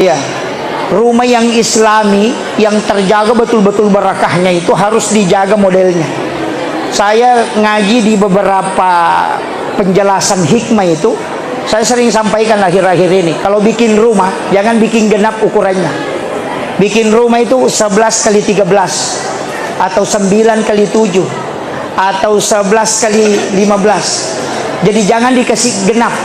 Ya, rumah yang islami yang terjaga betul-betul barakahnya itu harus dijaga modelnya. Saya ngaji di beberapa penjelasan hikmah itu, saya sering sampaikan akhir-akhir ini, kalau bikin rumah jangan bikin genap ukurannya. Bikin rumah itu 11 kali 13 atau 9 kali 7 atau 11 kali 15. Jadi jangan dikasih genap.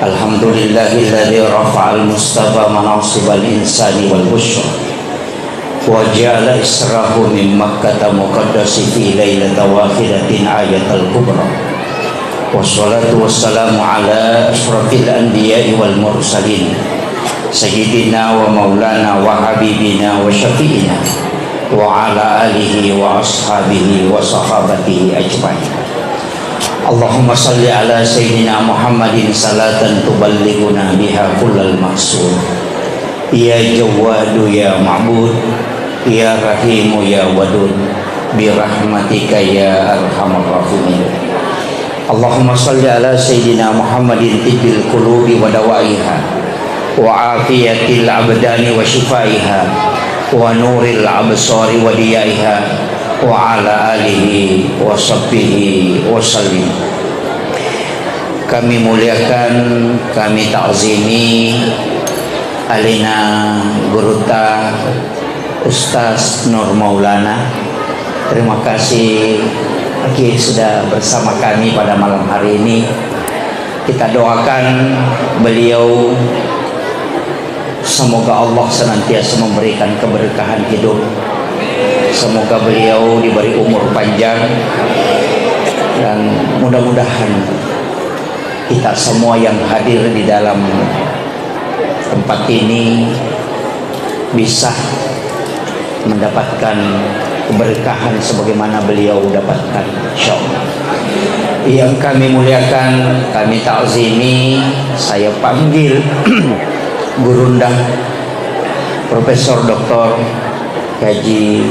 Alhamdulillahilladzi rafa'al mustafa manasibal insani wal busyra wa ja'ala israhu min makkata muqaddasi fi lailata wahidatin ayatal kubra wassalatu wassalamu ala ashrafil anbiya'i wal mursalin sayyidina wa maulana wa habibina wa syafi'ina wa ala alihi wa ashabihi wa sahabatihi ajma'in. Allahumma salli ala sayyidina Muhammadin salatan tuballighuna biha kullal maqsud. Ya Jawwadu ya Ma'bud, ya Rahimu ya Wadud, bi rahmatika ya arhamar rahimin. Allahumma salli ala sayyidina Muhammadin tibbil qulubi wa dawaiha wa afiyatil abdani wa shifaiha wa nuril absari wa diyaiha wa ala alihi wa sahbihi wa sallim. Kami muliakan, kami ta'zimi alina guruta Ustaz Nur Maulana. Terima kasih Aki sudah bersama kami pada malam hari ini. Kita doakan beliau, semoga Allah senantiasa memberikan keberkahan hidup. Semoga beliau diberi umur panjang dan mudah-mudahan kita semua yang hadir di dalam tempat ini bisa mendapatkan keberkahan sebagaimana beliau dapatkan, insyaallah. Yang kami muliakan, kami ta'zimi, saya panggil Gurunda Profesor Dr. Haji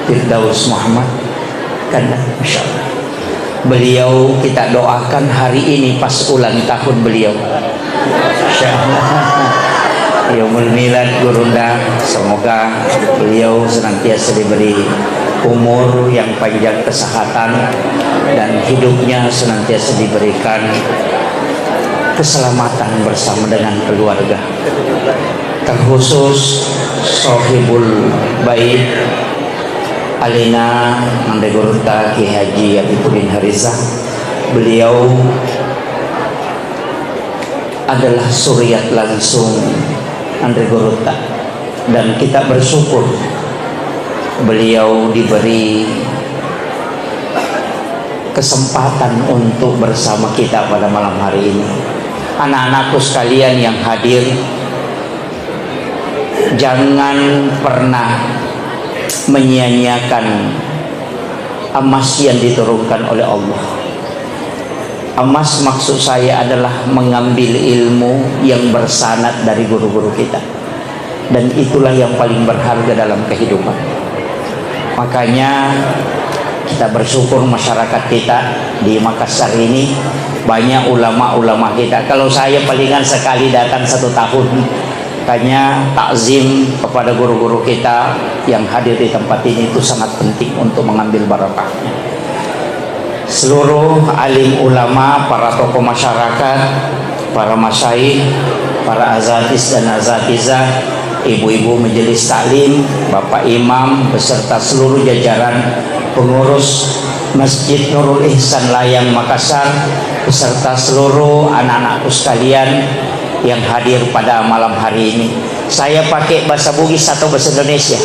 Firdaus Muhammad karena Masya Allah, beliau kita doakan hari ini pas ulang tahun beliau, Masya Allah, Yaumul Milad Gurunda. Semoga beliau senantiasa diberi umur yang panjang, kesehatan, dan hidupnya senantiasa diberikan keselamatan bersama dengan keluarga. Terkhusus Sohibul Bait Alina Mande Gurunda Ki Haji Abibuddin Harizah. Beliau adalah suriat langsung Andre Gurunda, dan kita bersyukur beliau diberi kesempatan untuk bersama kita pada malam hari ini. Anak-anakku sekalian yang hadir, jangan pernah menyia-nyiakan emas yang diturunkan oleh Allah. Emas maksud saya adalah mengambil ilmu yang bersanad dari guru-guru kita, dan itulah yang paling berharga dalam kehidupan. Makanya kita bersyukur masyarakat kita di Makassar ini banyak ulama-ulama kita. Kalau saya palingan sekali datang 1 tahun. Makanya takzim kepada guru-guru kita yang hadir di tempat ini itu sangat penting untuk mengambil barakahnya. Seluruh alim ulama, para tokoh masyarakat, para masyaikh, para azatis dan azatizah, ibu-ibu majelis taklim, bapak imam, beserta seluruh jajaran pengurus Masjid Nurul Ihsan Layang Makassar, beserta seluruh anak-anakku sekalian yang hadir pada malam hari ini. Saya pakai bahasa Bugis atau bahasa Indonesia?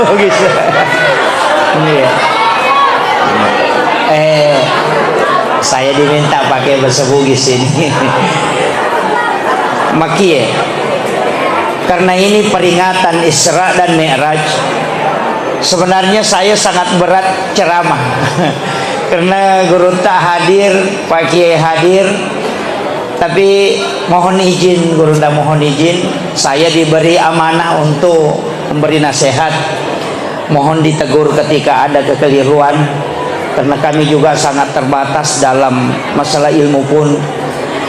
Bugis. Saya diminta pakai bahasa Bugis ini. Makie. Karena ini peringatan Isra dan Mi'raj. Sebenarnya saya sangat berat ceramah. Karena Gurunda hadir, Pak Kiai hadir, Tapi mohon izin, Gurunda mohon izin, saya diberi amanah untuk memberi nasihat. Mohon ditegur ketika ada kekeliruan, karena kami juga sangat terbatas dalam masalah ilmu pun.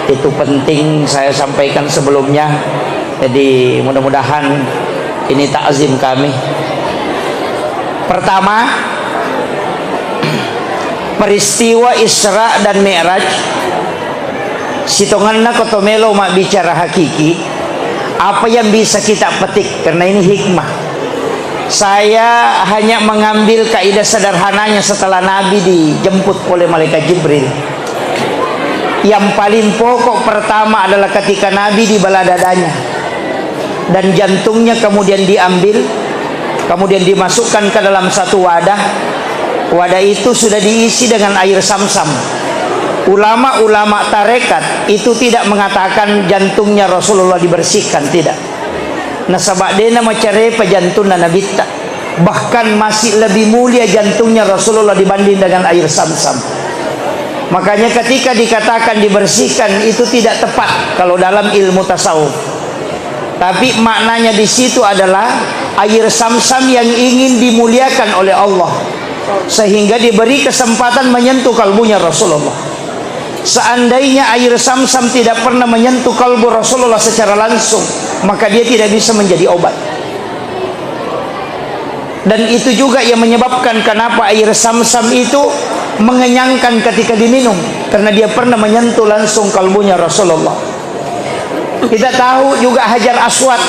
Itu penting saya sampaikan sebelumnya. Jadi mudah-mudahan ini takzim kami. Pertama, peristiwa Isra dan Mi'raj sitonganna kotomelo mak bicara hakiki. Apa yang bisa kita petik, karena ini hikmah. Saya hanya mengambil kaidah sederhananya setelah Nabi dijemput oleh malaikat Jibril. Yang paling pokok pertama adalah ketika Nabi dibelah dadanya dan jantungnya kemudian diambil, kemudian dimasukkan ke dalam satu wadah. Wadah itu sudah diisi dengan air Sam-Sam. Ulama-ulama tarekat itu tidak mengatakan jantungnya Rasulullah dibersihkan, tidak. Nasabadena macare pejantuna nabita. Bahkan masih lebih mulia jantungnya Rasulullah dibanding dengan air Sam-Sam. Makanya ketika dikatakan dibersihkan itu tidak tepat kalau dalam ilmu tasawuf. Tapi maknanya di situ adalah air Sam-Sam yang ingin dimuliakan oleh Allah, sehingga diberi kesempatan menyentuh kalbunya Rasulullah. Seandainya air Sam-Sam tidak pernah menyentuh kalbu Rasulullah secara langsung, maka dia tidak bisa menjadi obat. Dan itu juga yang menyebabkan kenapa air Sam-Sam itu mengenyangkan ketika diminum, karena dia pernah menyentuh langsung kalbunya Rasulullah. Kita tahu juga Hajar Aswad.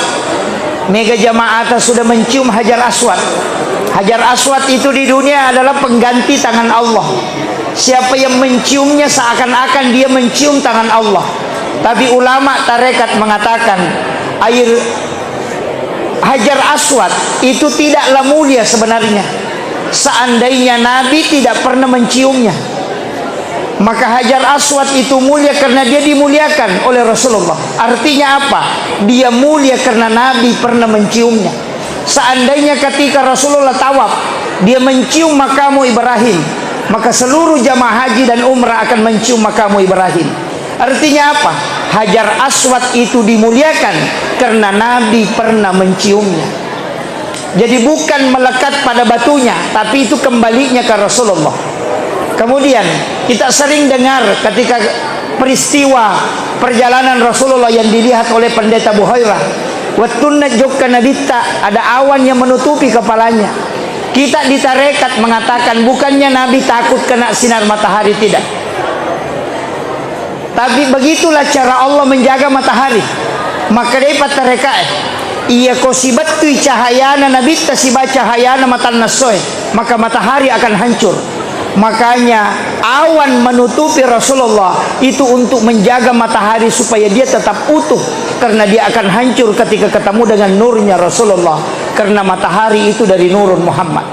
Mega jamaah sudah mencium Hajar Aswad. Hajar Aswad itu di dunia adalah pengganti tangan Allah. Siapa yang menciumnya seakan-akan dia mencium tangan Allah. Tapi ulama tarekat mengatakan air Hajar Aswad itu tidaklah mulia sebenarnya seandainya Nabi tidak pernah menciumnya. Maka Hajar Aswad itu mulia karena dia dimuliakan oleh Rasulullah. Artinya apa? Dia mulia karena Nabi pernah menciumnya. Seandainya ketika Rasulullah tawaf dia mencium makamu Ibrahim, maka seluruh jamaah haji dan umrah akan mencium makamu Ibrahim. Artinya apa? Hajar Aswad itu dimuliakan karena Nabi pernah menciumnya. Jadi bukan melekat pada batunya, tapi itu kembalinya ke Rasulullah. Kemudian kita sering dengar ketika peristiwa perjalanan Rasulullah yang dilihat oleh pendeta Buhairah, wattunna jokka nabita, ada awan yang menutupi kepalanya. Kita di tarekat mengatakan bukannya Nabi takut kena sinar matahari, tidak. Tapi begitulah cara Allah menjaga matahari. Maka dapat tarekat iya kosibattu cahayana nabita siba cahayana matan nasoy, maka matahari akan hancur. Makanya awan menutupi Rasulullah itu untuk menjaga matahari supaya dia tetap utuh, karena dia akan hancur ketika ketemu dengan nurnya Rasulullah, karena matahari itu dari nurun Muhammad.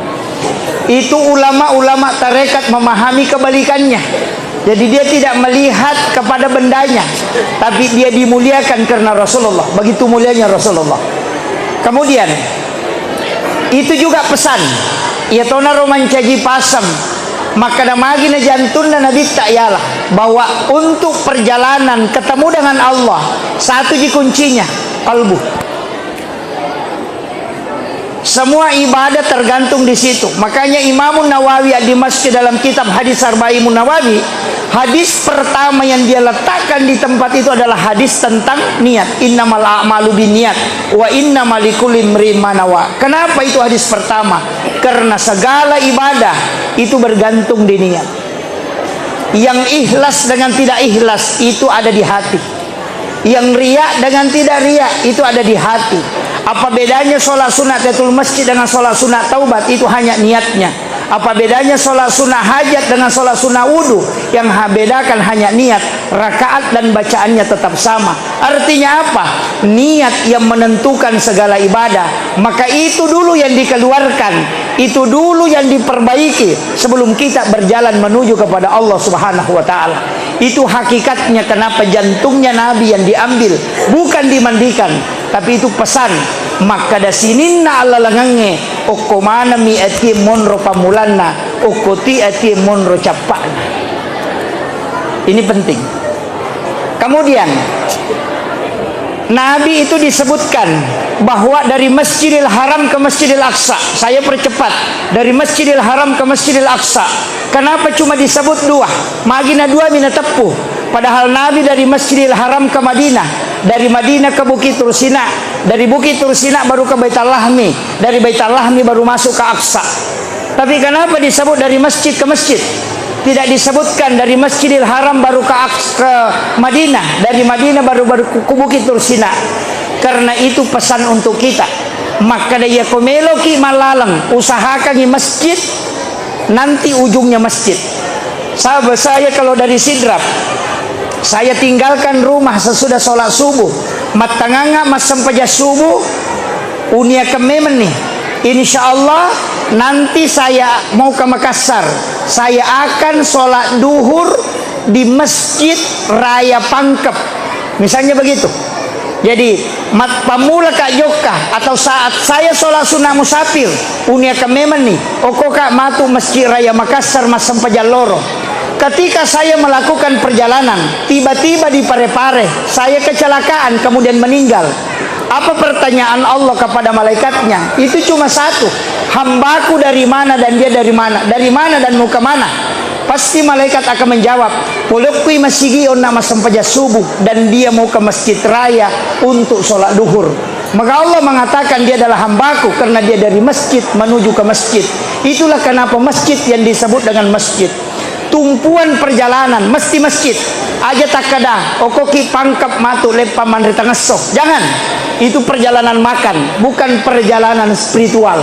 Itu ulama-ulama tarekat memahami kebalikannya. Jadi dia tidak melihat kepada bendanya, tapi dia dimuliakan karena Rasulullah. Begitu mulianya Rasulullah. Kemudian itu juga pesan ya tona romancaji pasam, maka damagi na jantun na nabi ta'yalah, bahwa untuk perjalanan ketemu dengan Allah satu kuncinya kalbu. Semua ibadah tergantung di situ. Makanya Imam Nawawi di masjid dalam kitab hadis Arba'in Nawawi, hadis pertama yang dia letakkan di tempat itu adalah hadis tentang niat. Innamal a'malu binniyat wa innamal likulli imrin ma nawa. Kenapa itu hadis pertama? Karena segala ibadah itu bergantung di niat. Yang ikhlas dengan tidak ikhlas itu ada di hati. Yang riya dengan tidak riya itu ada di hati. Apa bedanya sholat sunat tahiyatul masjid dengan sholat sunat taubat? Itu hanya niatnya. Apa bedanya sholat sunat hajat dengan sholat sunat wudhu? Yang bedakan hanya niat. Rakaat dan bacaannya tetap sama. Artinya apa? Niat yang menentukan segala ibadah. Maka itu dulu yang dikeluarkan, itu dulu yang diperbaiki sebelum kita berjalan menuju kepada Allah Subhanahu wa ta'ala. Itu hakikatnya kenapa jantungnya Nabi yang diambil, bukan dimandikan, tapi itu pesan. Maka da sininna ala langange okomana mi ati monro pamulanna okoti ati monro capana. Ini penting. Kemudian Nabi itu disebutkan bahwa dari Masjidil Haram ke Masjidil Aqsa, saya percepat, dari Masjidil Haram ke Masjidil Aqsa. Kenapa cuma disebut dua? Magina dua mina tepuh. Padahal Nabi dari Masjidil Haram ke Madinah, dari Madinah ke Bukit Tursina, dari Bukit Tursina baru ke Baitul Lahmi, dari Baitul Lahmi baru masuk ke Aqsa. Tapi kenapa disebut dari masjid ke masjid? Tidak disebutkan dari Masjidil Haram baru ke Madinah, dari Madinah baru ke Bukit Tursina. Karena itu pesan untuk kita. Maka dia komeloki malalang, usahakan di masjid, nanti ujungnya masjid. Sahabat saya kalau dari Sidrap, saya tinggalkan rumah sesudah sholat subuh, matanganga masam paja subuh, unia kememen nih. Insya Allah nanti saya mau ke Makassar, saya akan sholat duhur di Masjid Raya Pangkep, misalnya begitu. Jadi pamula kak Jokka atau saat saya sholat sunnah musafir unia kememen nih, okoka matu Masjid Raya Makassar masam pajaloro. Ketika saya melakukan perjalanan, tiba-tiba di Parepare saya kecelakaan kemudian meninggal. Apa pertanyaan Allah kepada malaikatnya? Itu cuma satu, hambaku dari mana dan dia dari mana? Dari mana dan mau ke mana? Pasti malaikat akan menjawab, polokui masigi onna masam paja subuh, dan dia mau ke masjid raya untuk sholat duhur. Maka Allah mengatakan dia adalah hambaku karena dia dari masjid menuju ke masjid. Itulah kenapa masjid yang disebut dengan masjid. Tumpuan perjalanan mesti masjid aja tak kada okoki pangkap matu lepa manrita ngesok, jangan. Itu perjalanan makan, bukan perjalanan spiritual.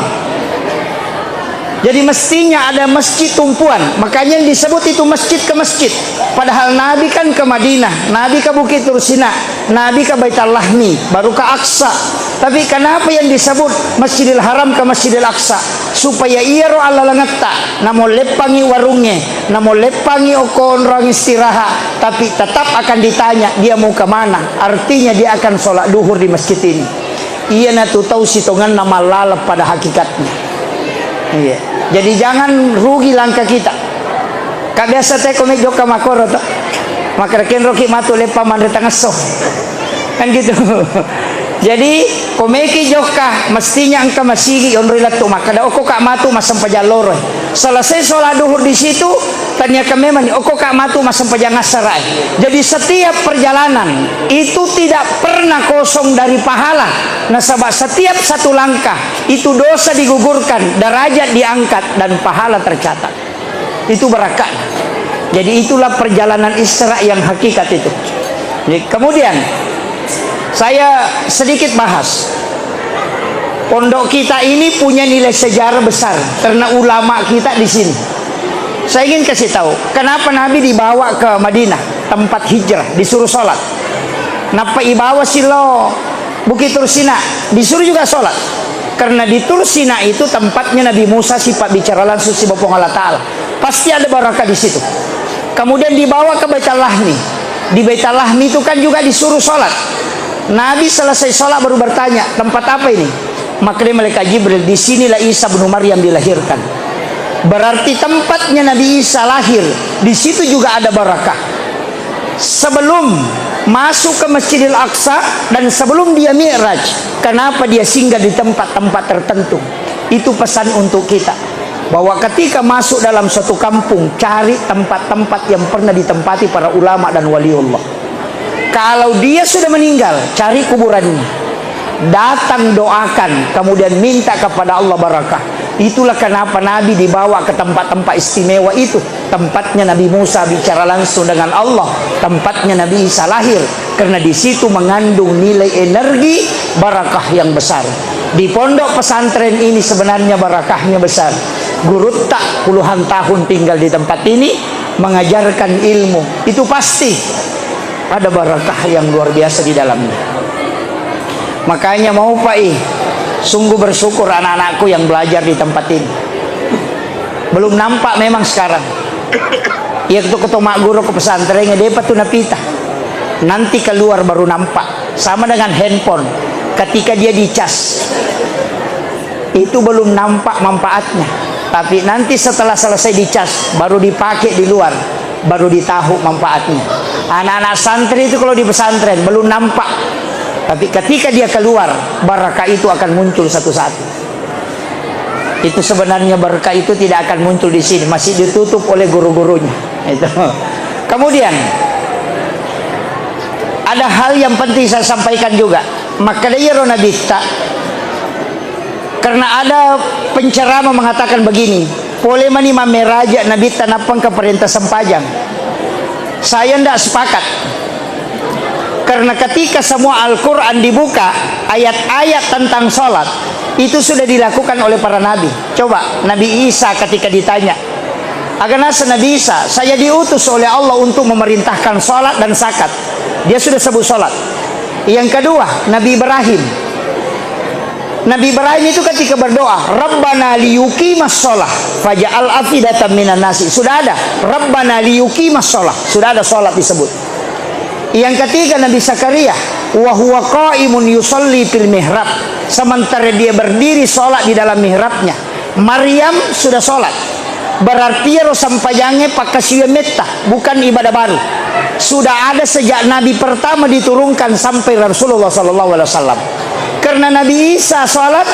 Jadi mestinya ada masjid tumpuan, makanya yang disebut itu masjid ke masjid. Padahal Nabi kan ke Madinah, Nabi ke Bukit Tursina, Nabi ke Baitul Lahmi, baru ke Aqsa. Tapi kenapa yang disebut Masjidil Haram ke Masjidil Aqsa? Supaya ia roh Allah langetta, namo lepangi warungnya, namo lepangi okon orang istirahat, tapi tetap akan ditanya dia mau ke mana. Artinya dia akan sholat duhur di masjid ini. Ia natu tahu sitongan nama lalap pada hakikatnya. Iya. Jadi jangan rugi langkah kita. Kak biasa teh komik joka makoro tuh. Maka ken roki matu lepa manreta ngesoh. Kan gitu. Jadi komeki joka mestinya angka masigi onrilat tu maka da oko kak matu masam pajaloro. Selesai sholat duhur di situ tanya kami mani oko kak matu masam pajangasarai. Jadi setiap perjalanan itu tidak pernah kosong dari pahala. Nasabah setiap satu langkah itu dosa digugurkan, derajat diangkat dan pahala tercatat. Itu berkah. Jadi itulah perjalanan Isra yang hakikat itu. Jadi, kemudian saya sedikit bahas. Pondok kita ini punya nilai sejarah besar karena ulama kita di sini. Saya ingin kasih tahu kenapa Nabi dibawa ke Madinah, tempat hijrah, disuruh sholat. Napa ibawa silo Bukit Tursina, disuruh juga sholat. Karena di Tursina itu tempatnya Nabi Musa sifat bicara langsung si Bapong Allah Ta'ala. Pasti ada barakah di situ. Kemudian dibawa ke Baitul Lahmi. Di Baitul Lahmi itu kan juga disuruh sholat. Nabi selesai sholat baru bertanya, tempat apa ini? Maka malaikat Jibril, di sinilah Isa bin Maryam dilahirkan. Berarti tempatnya Nabi Isa lahir, di situ juga ada barakah. Sebelum masuk ke Masjidil Aqsa dan sebelum dia Mi'raj, kenapa dia singgah di tempat-tempat tertentu? Itu pesan untuk kita, bahwa ketika masuk dalam suatu kampung, cari tempat-tempat yang pernah ditempati para ulama dan waliullah. Kalau dia sudah meninggal, cari kuburannya, datang doakan, kemudian minta kepada Allah barakah. Itulah kenapa Nabi dibawa ke tempat-tempat istimewa itu. Tempatnya Nabi Musa bicara langsung dengan Allah, tempatnya Nabi Isa lahir, karena di situ mengandung nilai energi barakah yang besar. Di pondok pesantren ini sebenarnya barakahnya besar. Guru tak puluhan tahun tinggal di tempat ini mengajarkan ilmu, itu pasti ada barakah yang luar biasa di dalamnya. Makanya mau Pak sungguh bersyukur anak-anakku yang belajar di tempat ini. Belum nampak memang sekarang. Ya ketua mak guru ke pesantrennya dia patu napita. Nanti keluar baru nampak. Sama dengan handphone. Ketika dia dicas, itu belum nampak manfaatnya. Tapi nanti setelah selesai dicas, baru dipakai di luar, baru ditahu manfaatnya. Anak-anak santri itu kalau di pesantren belum nampak, tapi ketika dia keluar, barakah itu akan muncul satu-satu. Itu sebenarnya berkah itu tidak akan muncul di sini, masih ditutup oleh guru-gurunya. Itu. Kemudian ada hal yang penting saya sampaikan juga. Maka dia Nabi tak, karena ada penceramah mengatakan begini, boleh mani mameraja Nabi tanapang ke perintah sempajang. Saya tidak sepakat. Karena ketika semua Al-Quran dibuka, ayat-ayat tentang sholat itu sudah dilakukan oleh para nabi. Coba Nabi Isa ketika ditanya, Aganasa Nabi Isa, saya diutus oleh Allah untuk memerintahkan sholat dan zakat. Dia sudah sebut sholat. Yang kedua, Nabi Ibrahim. Nabi Ibrahim itu ketika berdoa, Rabbana liyuqimas sholah faja'al afidatan minan nasi. Sudah ada Rabbana liyuqimas sholah, sudah ada sholat disebut. Yang ketiga Nabi Zakaria, wa huwa qaimun yusalli fil mihrab, sementara dia berdiri sholat di dalam mihrabnya. Maryam sudah sholat, berarti sampajangnya pakai metta, bukan ibadah baru. Sudah ada sejak Nabi pertama diturunkan sampai Rasulullah SAW. Karena Nabi Isa sholat,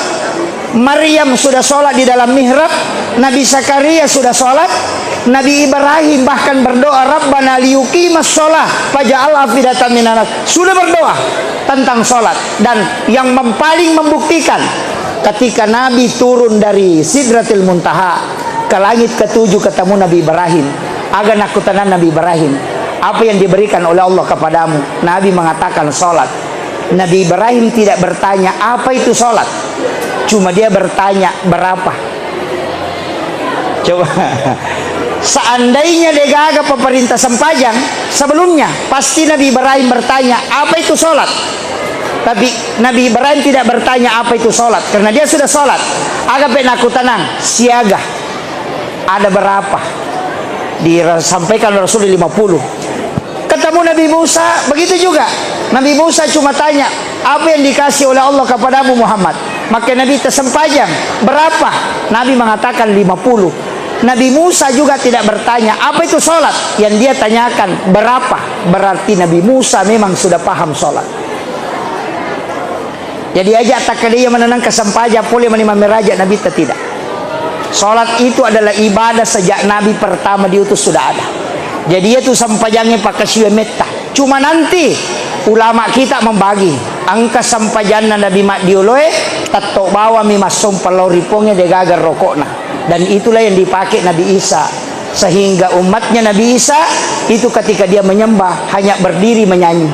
Maryam sudah sholat di dalam mihrab, Nabi Zakaria sudah sholat, Nabi Ibrahim bahkan berdoa, Rabbana liyuqimas sholah faja'al afidatan minan nas, sudah berdoa tentang sholat. Dan yang paling membuktikan, ketika Nabi turun dari Sidratil Muntaha ke langit ketujuh ketemu Nabi Ibrahim, agar nakutanan Nabi Ibrahim, apa yang diberikan oleh Allah kepadamu? Nabi mengatakan sholat. Nabi Ibrahim tidak bertanya apa itu sholat, cuma dia bertanya berapa. Coba seandainya dia gagap pemerintah sempajang sebelumnya, pasti Nabi Ibrahim bertanya apa itu sholat. Tapi Nabi Ibrahim tidak bertanya apa itu sholat, karena dia sudah sholat. Agak penakutanang siaga ada berapa, disampaikan Rasul 50. Ketemu Nabi Musa, begitu juga. Nabi Musa cuma tanya, apa yang dikasih oleh Allah kepadamu Muhammad? Maka Nabi tersempajang, berapa? Nabi mengatakan 50. Nabi Musa juga tidak bertanya, apa itu sholat? Yang dia tanyakan, berapa? Berarti Nabi Musa memang sudah paham sholat. Jadi aja tak dia menenang kesempaja, boleh menimam meraja Nabi tidak. Sholat itu adalah ibadah sejak Nabi pertama diutus sudah ada. Jadi itu sampajangnya pakai siwa metta. Cuma nanti ulama kita membagi angka sampajana Nabi mak dioloe tato bawa mi masum paloripongnya degagar rokokna. Dan itulah yang dipakai Nabi Isa, sehingga umatnya Nabi Isa itu ketika dia menyembah hanya berdiri menyanyi.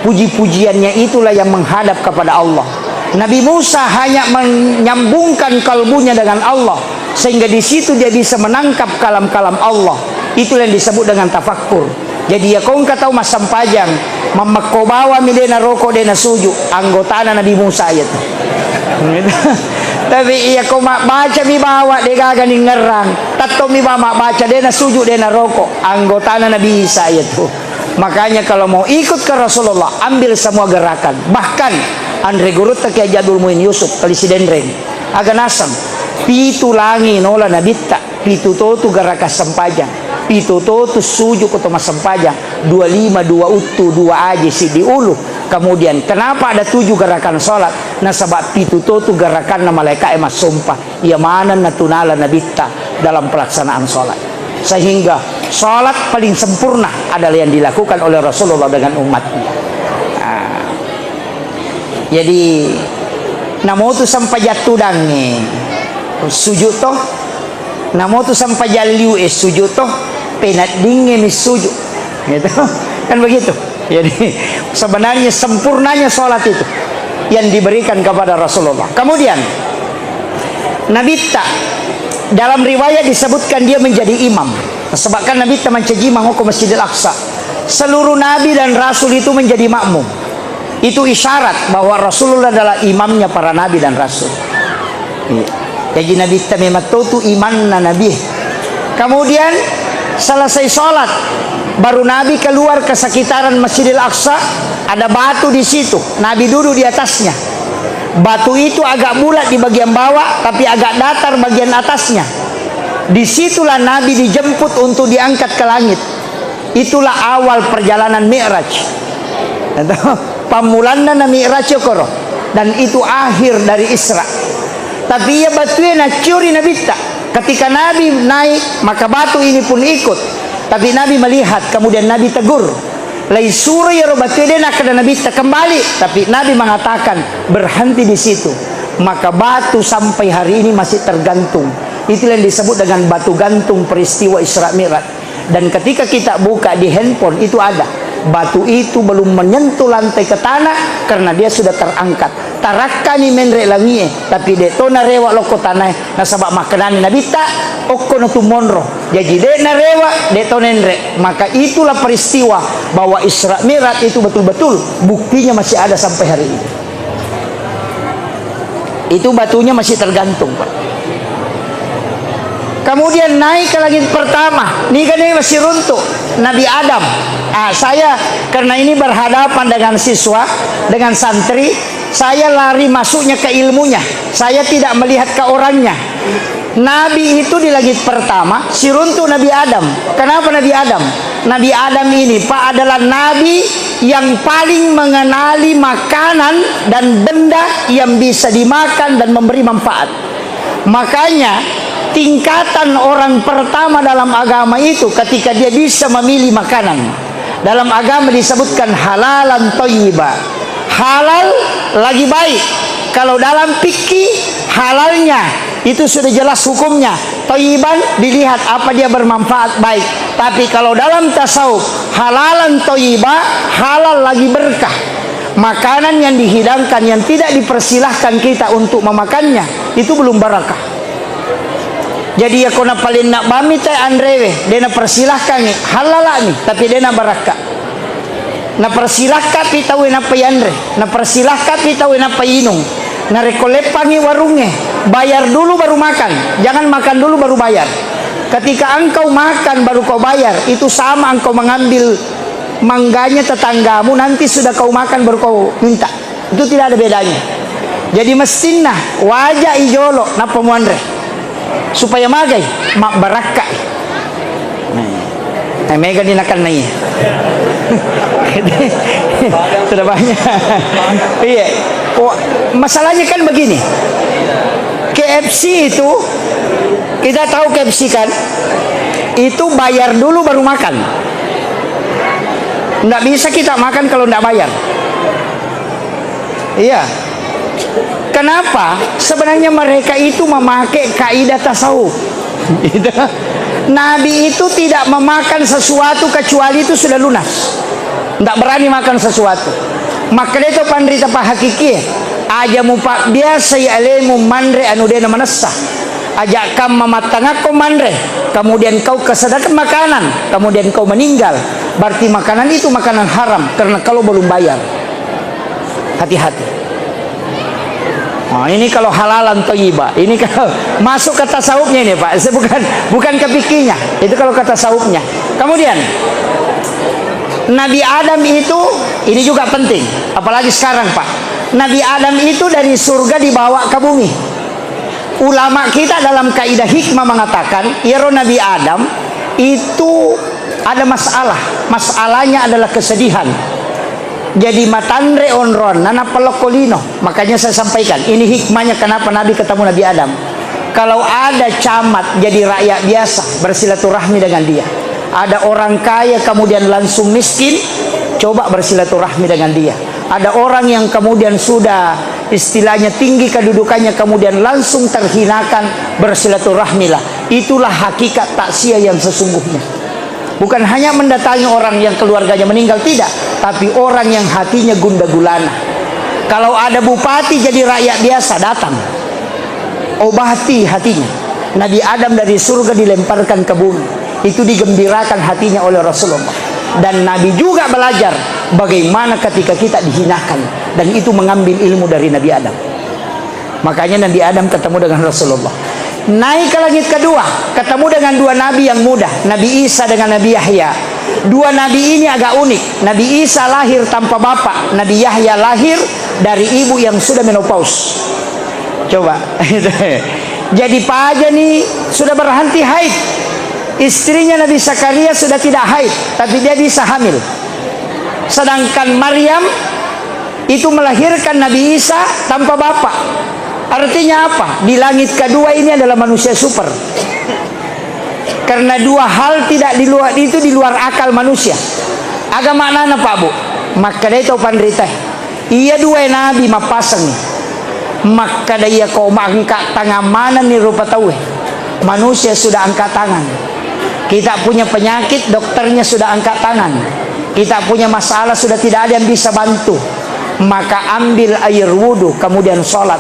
Puji-pujiannya itulah yang menghadap kepada Allah. Nabi Musa hanya menyambungkan kalbunya dengan Allah, sehingga di situ dia bisa menangkap kalam-kalam Allah. Itulah yang disebut dengan tafakkur. Jadi ya kau tahu mas sampajang memakobawa midena rokok dena suju anggota Nabi Musa itu. Tapi iya kau baca mi bawa dega gani ngerang, tato mi baca dena suju dena rokok anggota Nabi Isa itu. Makanya kalau mau ikut ke Rasulullah, ambil semua gerakan. Bahkan Andre Gurut takia Jadul Muin Yusuf Presiden Reng agak nasam pitu langi nola nabita pitu totu gerakan sempajang. Itu tu suju kota mas sempajang 25 2 utu 2 aji si diulu. Kemudian kenapa ada 7 gerakan sholat? Nah sebab itu tu gerakan na malaikat emas sumpah ia mana natunala nabita dalam pelaksanaan sholat, sehingga sholat paling sempurna adalah yang dilakukan oleh Rasulullah dengan umatnya. Nah, jadi namo tu sampai jatuh dangi sujud toh, namo tu sampai jaliu sujud toh penat dingin sujud, gitu kan begitu. Jadi sebenarnya sempurnanya sholat itu yang diberikan kepada Rasulullah. Kemudian Nabi tak dalam riwayat disebutkan dia menjadi imam, sebabkan Nabi tak mencaji ke Masjidil Aqsa. Seluruh Nabi dan Rasul itu menjadi makmum. Itu isyarat bahwa Rasulullah adalah imamnya para Nabi dan Rasul. Jadi Nabi tak memang tu iman Nabi. Kemudian selesai sholat, baru Nabi keluar ke sekitaran Masjidil Aqsa. Ada batu di situ, Nabi duduk di atasnya. Batu itu agak bulat di bagian bawah, tapi agak datar bagian atasnya. Disitulah Nabi dijemput untuk diangkat ke langit. Itulah awal perjalanan Mi'raj. Pamulanna na Mi'raj koro. Dan itu akhir dari Isra. Tapi ia batunya na curi na bitta. Ketika Nabi naik, maka batu ini pun ikut. Tapi Nabi melihat, kemudian Nabi tegur. Lai sura ya batu dia nak kena Nabi kembali. Tapi Nabi mengatakan berhenti di situ. Maka batu sampai hari ini masih tergantung. Itulah yang disebut dengan batu gantung peristiwa Isra Mi'raj. Dan ketika kita buka di handphone itu ada. Batu itu belum menyentuh lantai ke tanah karena dia sudah terangkat. Tarakani menre langie, tapi deto na rewa loko tanah nasabak makanani nabita okko no tumonro. Jadi de na rewa deto nenre. Maka itulah peristiwa bahwa Isra Mi'raj itu betul-betul buktinya masih ada sampai hari ini. Itu batunya masih tergantung, Pak. Kemudian naik ke langit pertama. Ini kan ini masih runtuh. Nabi Adam. Saya karena ini berhadapan dengan siswa, dengan santri, saya lari masuknya ke ilmunya. Saya tidak melihat ke orangnya. Nabi itu di langit pertama, si runtuh Nabi Adam. Kenapa Nabi Adam? Nabi Adam ini, Pak, adalah Nabi yang paling mengenali makanan dan benda yang bisa dimakan dan memberi manfaat. Makanya tingkatan orang pertama dalam agama itu ketika dia bisa memilih makanan. Dalam agama disebutkan halalan thayyiba. Halal lagi baik. Kalau dalam fikih halalnya itu sudah jelas hukumnya. Thayyiban dilihat apa dia bermanfaat baik. Tapi kalau dalam tasawuf halalan thayyiba, halal lagi berkah. Makanan yang dihidangkan yang tidak dipersilahkan kita untuk memakannya itu belum barakah. Jadi ya kona paling nak bami teh andrewe, dia nak persilahkan ni halal ni, tapi dia nak barakah. Nak persilahkan kita we nak payandre, nak persilahkan kita we nak payinung. Na rekolepangi warungnya, bayar dulu baru makan, jangan makan dulu baru bayar. Ketika engkau makan baru kau bayar, itu sama engkau mengambil mangganya tetanggamu, nanti sudah kau makan baru kau minta. Itu tidak ada bedanya. Jadi mestinya wajah ijolo na pemuandre supaya magai mak barakah. Nah, mega dinakan nai. Sudah banyak. Iya. Oh, masalahnya kan begini. KFC itu kita tahu KFC kan, itu bayar dulu baru makan. Nggak bisa kita makan kalau nggak bayar. Iya. Kenapa? Sebenarnya mereka itu memakai kaidah tasawuf. Nabi itu tidak memakan sesuatu kecuali itu sudah lunas. Tidak berani makan sesuatu. Maka itu pandrita pak hakiki. Aja mupak biasa ya alemu mandre anu dena manassa. Ajak kam mamatangak ko mandre. Kemudian kau kesedakan makanan. Kemudian kau meninggal. Berarti makanan itu makanan haram. Karena kalau belum bayar. Hati-hati. Oh, ini kalau halalan thayyiba. Ini kalau masuk ke tasawufnya ini, Pak. Bukan ke fikihnya. Itu kalau ke tasawufnya. Kemudian Nabi Adam itu ini juga penting, apalagi sekarang, Pak. Nabi Adam itu dari surga dibawa ke bumi. Ulama kita dalam kaidah hikmah mengatakan, yaro Nabi Adam itu ada masalah. Masalahnya adalah kesedihan. Jadi matandre onron nana pelokolino. Makanya saya sampaikan ini hikmahnya kenapa Nabi ketemu Nabi Adam. Kalau ada camat jadi rakyat biasa bersilaturahmi dengan dia. Ada orang kaya kemudian langsung miskin, coba bersilaturahmi dengan dia. Ada orang yang kemudian sudah istilahnya tinggi kedudukannya kemudian langsung terhinakan, bersilaturahmilah. Itulah hakikat takziah yang sesungguhnya. Bukan hanya mendatangi orang yang keluarganya meninggal, tidak, tapi orang yang hatinya gundah gulana. Kalau ada bupati jadi rakyat biasa datang, obati hatinya. Nabi Adam dari surga dilemparkan ke bumi, itu digembirakan hatinya oleh Rasulullah. Dan Nabi juga belajar bagaimana ketika kita dihinakan, dan itu mengambil ilmu dari Nabi Adam. Makanya Nabi Adam ketemu dengan Rasulullah. Naik ke langit kedua, ketemu dengan dua nabi yang muda, Nabi Isa dengan Nabi Yahya. Dua nabi ini agak unik. Nabi Isa lahir tanpa bapak, Nabi Yahya lahir dari ibu yang sudah menopause. Coba. Jadi Pak Aja nih sudah berhenti haid. Istrinya Nabi Zakaria sudah tidak haid, tapi dia bisa hamil. Sedangkan Maryam itu melahirkan Nabi Isa tanpa bapak. Artinya apa? Di langit kedua ini adalah manusia super. Karena dua hal tidak di luar akal manusia. Agama mana Pak Bu? Maka dia tahu pandrita. Iya dua nabi mapasang nih. Maka dia kau angkat tangan mana nih rupa tahu. Manusia sudah angkat tangan. Kita punya penyakit, dokternya sudah angkat tangan. Kita punya masalah, sudah tidak ada yang bisa bantu. Maka ambil air wudhu, kemudian sholat.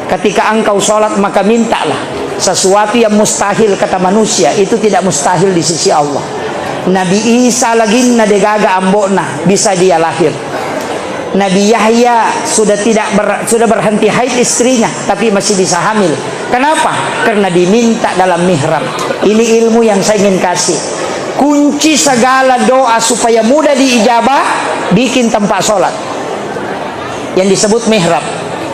Ketika engkau sholat, maka mintalah. Sesuatu yang mustahil kata manusia, itu tidak mustahil di sisi Allah. Nabi Isa lagi nadegaga ambokna, bisa dia lahir. Nabi Yahya sudah berhenti haid istrinya, tapi masih bisa hamil. Kenapa? Karena diminta dalam mihrab. Ini ilmu yang saya ingin kasih. Kunci segala doa supaya mudah diijabah, bikin tempat sholat yang disebut mihrab.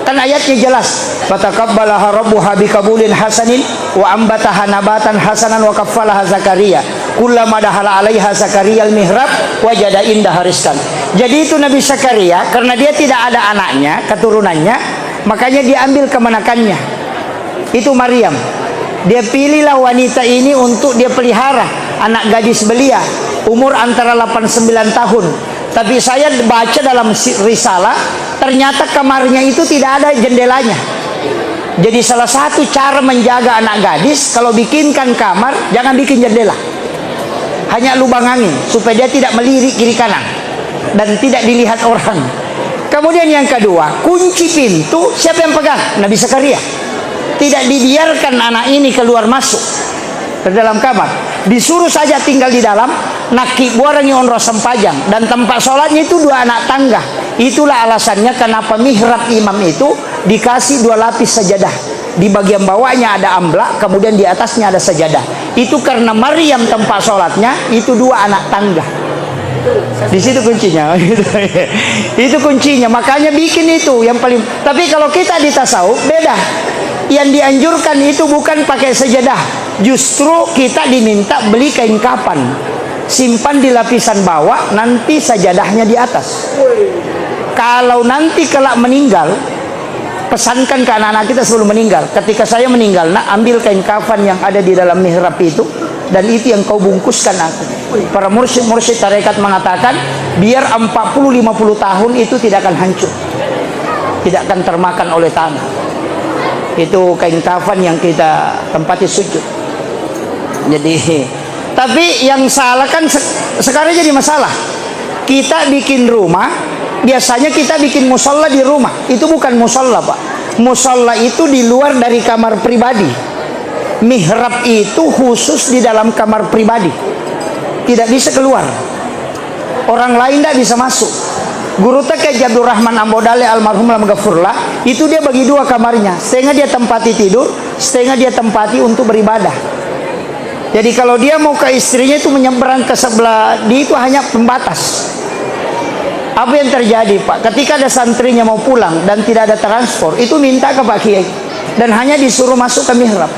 Kan ayatnya jelas, fataqabbalaha rabbuha biqabulin hasanin wa ambataha nabatan hasanan wa kaffalaha Zakaria kullama dahala 'alaiha Zakaria al-mihrab wajada indaha rizqan. Jadi itu Nabi Zakaria, karena dia tidak ada anaknya, keturunannya, makanya dia ambil kemanakannya. Itu Maryam. Dia pilihlah wanita ini untuk dia pelihara, anak gadis belia, umur antara 8-9 tahun. Tapi saya baca dalam risalah, ternyata kamarnya itu tidak ada jendelanya. Jadi salah satu cara menjaga anak gadis, kalau bikinkan kamar, jangan bikin jendela. Hanya lubang angin, supaya dia tidak melirik kiri kanan. Dan tidak dilihat orang. Kemudian yang kedua, kunci pintu, siapa yang pegang? Nabi Zakaria. Tidak dibiarkan anak ini keluar masuk ke dalam kamar. Disuruh saja tinggal di dalam. Naki buarangi onro sempajang. Dan tempat sholatnya itu 2 anak tangga. Itulah alasannya kenapa mihrab imam itu dikasih 2 lapis sajadah. Di bagian bawahnya ada amblak, kemudian di atasnya ada sajadah. Itu karena Maryam tempat sholatnya itu 2 anak tangga. Di situ kuncinya. Itu kuncinya. Makanya bikin itu yang paling. Tapi kalau kita di tasawuf beda. Yang dianjurkan itu bukan pakai sajadah. Justru kita diminta beli kain kapan, simpan di lapisan bawah, nanti sajadahnya di atas. Kalau nanti kelak meninggal, pesankan ke anak-anak kita sebelum meninggal, ketika saya meninggal, nak ambil kain kafan yang ada di dalam mihrab itu, dan itu yang kau bungkuskan aku. Para mursyid tarekat mengatakan, biar 40-50 tahun itu tidak akan hancur, tidak akan termakan oleh tanah. Itu kain kafan yang kita tempati sujud. Jadi, tapi yang salah kan sekarang jadi masalah. Kita bikin rumah, biasanya kita bikin musola di rumah. Itu bukan musola, Pak. Musola itu di luar dari kamar pribadi. Mihrab itu khusus di dalam kamar pribadi. Tidak bisa keluar. Orang lain tidak bisa masuk. Guru Teki Abdul Rahman Ambodale almarhum lamagafurlah, itu dia bagi 2 kamarnya. Setengah dia tempati tidur, setengah dia tempati untuk beribadah. Jadi kalau dia mau ke istrinya itu menyeberang ke sebelah, dia itu hanya pembatas. Apa yang terjadi, Pak? Ketika ada santrinya mau pulang dan tidak ada transport, itu minta ke Pak Kiai dan hanya disuruh masuk ke mihrab.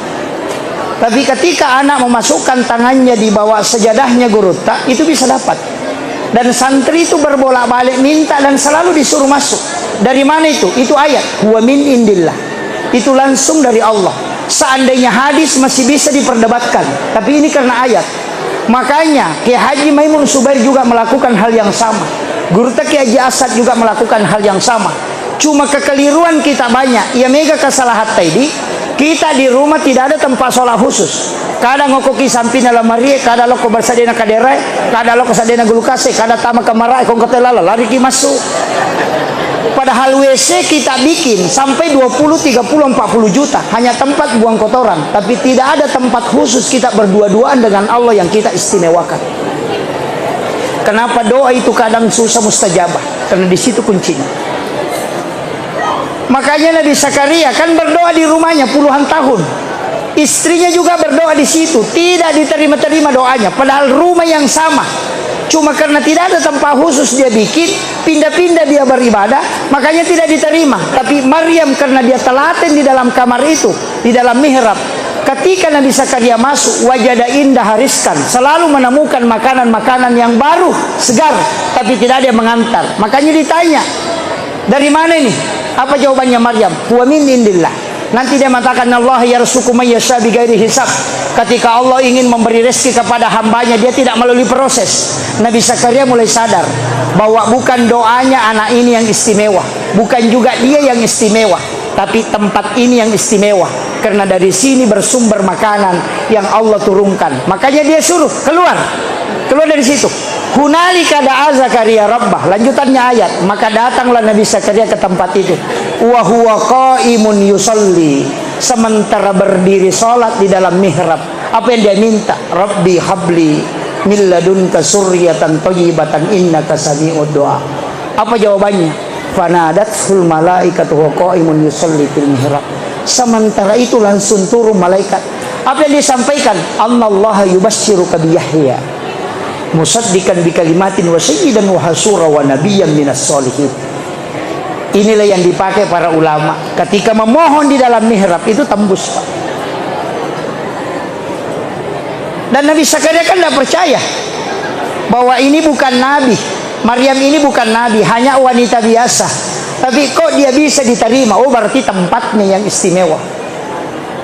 Tapi ketika anak memasukkan tangannya di bawah sejadahnya guru tak, itu bisa dapat. Dan santri itu berbolak-balik minta dan selalu disuruh masuk. Dari mana itu? Itu ayat. Wa min indillah. Itu langsung dari Allah. Seandainya hadis masih bisa diperdebatkan, tapi ini karena ayat. Makanya Kiai Haji Maimun Subair juga melakukan hal yang sama. Guru Kiai Haji Asad juga melakukan hal yang sama. Cuma kekeliruan kita banyak. Ya mega kesalahan tadi. Kita di rumah tidak ada tempat sholat khusus. Kadang ngokoki sampina lamari, kadang lo bersadena kaderai, kadang lo kesadena gulukase, kadang tama kamarai, kong ketelala lari ki masuk. Padahal WC kita bikin sampai 20, 30, 40 juta, hanya tempat buang kotoran, tapi tidak ada tempat khusus kita berdua-duaan dengan Allah yang kita istimewakan. Kenapa doa itu kadang susah mustajabah? Karena di situ kuncinya. Makanya Nabi Zakaria kan berdoa di rumahnya puluhan tahun. Istrinya juga berdoa di situ, tidak diterima-terima doanya. Padahal rumah yang sama. Cuma karena tidak ada tempat khusus dia bikin, pindah-pindah dia beribadah, makanya tidak diterima. Tapi Maryam karena dia telaten di dalam kamar itu, di dalam mihrab, ketika Nabi Zakaria masuk, wajada indah hariskan, selalu menemukan makanan-makanan yang baru, segar, tapi tidak ada yang mengantar. Makanya ditanya, dari mana ini? Apa jawabannya Maryam? Wa min indillah. Nanti dia mengatakan, Allah yarzuqu may yasha bighairi hisab. Ketika Allah ingin memberi rezeki kepada hambanya, dia tidak melalui proses. Nabi Zakaria mulai sadar bahwa bukan doanya anak ini yang istimewa, bukan juga dia yang istimewa, tapi tempat ini yang istimewa, karena dari sini bersumber makanan yang Allah turunkan. Makanya dia suruh keluar dari situ. Hunalika da'a Zakaria rabbah. Lanjutannya ayat, maka datanglah Nabi Zakaria ke tempat itu. Wa huwa qaimun yusalli, sementara berdiri salat di dalam mihrab. Apa yang dia minta? Rabbi habli min ladunka suryatan thayyibatan innaka sami'ud du'a. Apa jawabannya? Fanadatul malaikatu wa qaimun yusalli fil mihrab. Sementara itu langsung turun malaikat. Apa yang disampaikan? Annallaha yubashshiruka bi Yahya musaddiqan bi kalimatin wa sayyidan wa hasura wa nabiyyan minas solihin. Inilah yang dipakai para ulama ketika memohon di dalam mihrab, itu tembus, Pak. Dan Nabi Zakaria kan tidak percaya bahwa ini bukan nabi, Maryam ini bukan nabi, hanya wanita biasa. Tapi kok dia bisa diterima? Oh, berarti tempatnya yang istimewa.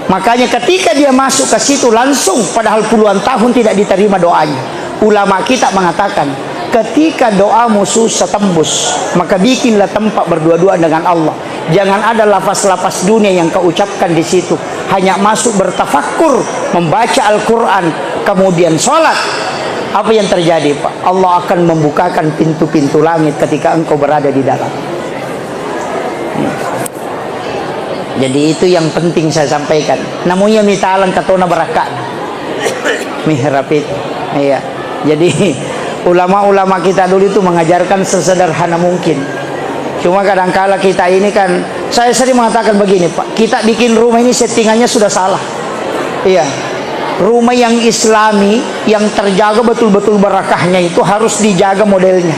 Makanya ketika dia masuk ke situ langsung, padahal puluhan tahun tidak diterima doanya. Ulama kita mengatakan, ketika doamu susah tembus, maka bikinlah tempat berdua-dua dengan Allah. Jangan ada lafaz-lafaz dunia yang kau ucapkan di situ. Hanya masuk bertafakkur, membaca Al-Quran, kemudian sholat. Apa yang terjadi, Pak? Allah akan membukakan pintu-pintu langit ketika engkau berada di dalam. Jadi itu yang penting saya sampaikan. Namanya mitalan katona barakat. Mihrab itu. Iya. Jadi ulama-ulama kita dulu itu mengajarkan sesederhana mungkin. Cuma kadangkala kita ini kan, saya sering mengatakan begini, Pak, kita bikin rumah ini settingannya sudah salah. Iya. Rumah yang islami, yang terjaga betul-betul barakahnya itu harus dijaga modelnya.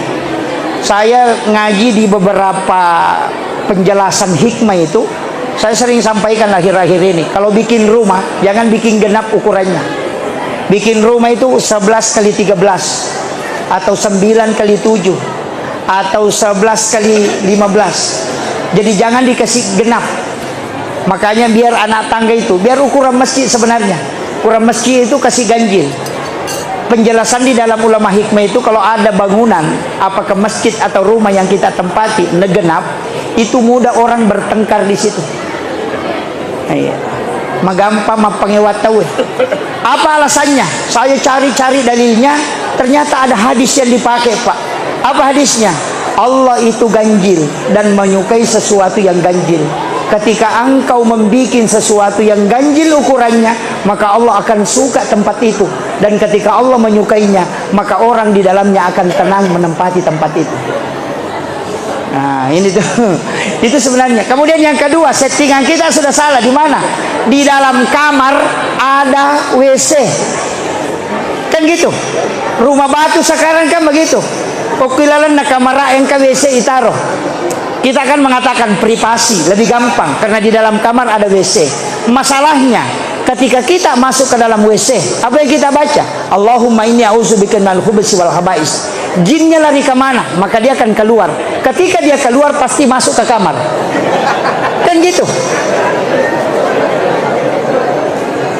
Saya ngaji di beberapa penjelasan hikmah itu, saya sering sampaikan akhir-akhir ini, kalau bikin rumah jangan bikin genap ukurannya. Bikin rumah itu 11 kali 13 atau 9 kali 7 atau 11 kali 15. Jadi jangan dikasih genap. Makanya biar anak tangga itu, biar ukuran masjid sebenarnya. Ukuran masjid itu kasih ganjil. Penjelasan di dalam ulama hikmah itu, kalau ada bangunan apakah masjid atau rumah yang kita tempati negenap, itu mudah orang bertengkar di situ. Iya. Magampang mapangewat tahu. Apa alasannya? Saya cari-cari dalilnya, ternyata ada hadis yang dipakai, Pak. Apa hadisnya? Allah itu ganjil dan menyukai sesuatu yang ganjil. Ketika engkau membuat sesuatu yang ganjil ukurannya, maka Allah akan suka tempat itu. Dan ketika Allah menyukainya, maka orang di dalamnya akan tenang menempati tempat itu. Nah, ini tuh. Itu sebenarnya. Kemudian yang kedua, settingan kita sudah salah. Di mana? Di dalam kamar ada WC. Kan gitu. Rumah batu sekarang kan begitu. Okilalan na kamar yang ke WC itaro. Kita kan mengatakan privasi, lebih gampang karena di dalam kamar ada WC. Masalahnya, ketika kita masuk ke dalam WC, apa yang kita baca? Allahumma inni a'udzubika minal khubuthi wal khaba'is. Jinnya lari ke mana? Maka dia akan keluar. Ketika dia keluar pasti masuk ke kamar. Kan gitu.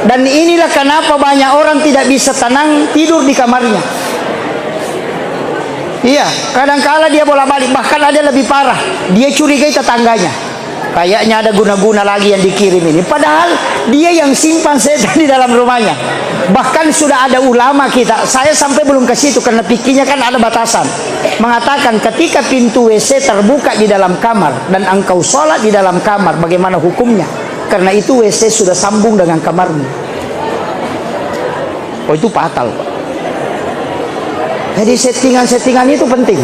Dan inilah kenapa banyak orang tidak bisa tenang tidur di kamarnya. Iya, kadang-kala dia bolak-balik, bahkan ada lebih parah. Dia curigai tetangganya. Kayaknya ada guna-guna lagi yang dikirim ini. Padahal dia yang simpan setan di dalam rumahnya. Bahkan sudah ada ulama kita, saya sampai belum ke situ karena pikirnya kan ada batasan. Mengatakan ketika pintu WC terbuka di dalam kamar dan engkau sholat di dalam kamar, bagaimana hukumnya? Karena itu WC sudah sambung dengan kamarmu. Oh, itu fatal, Pak. Jadi settingan-settingan itu penting.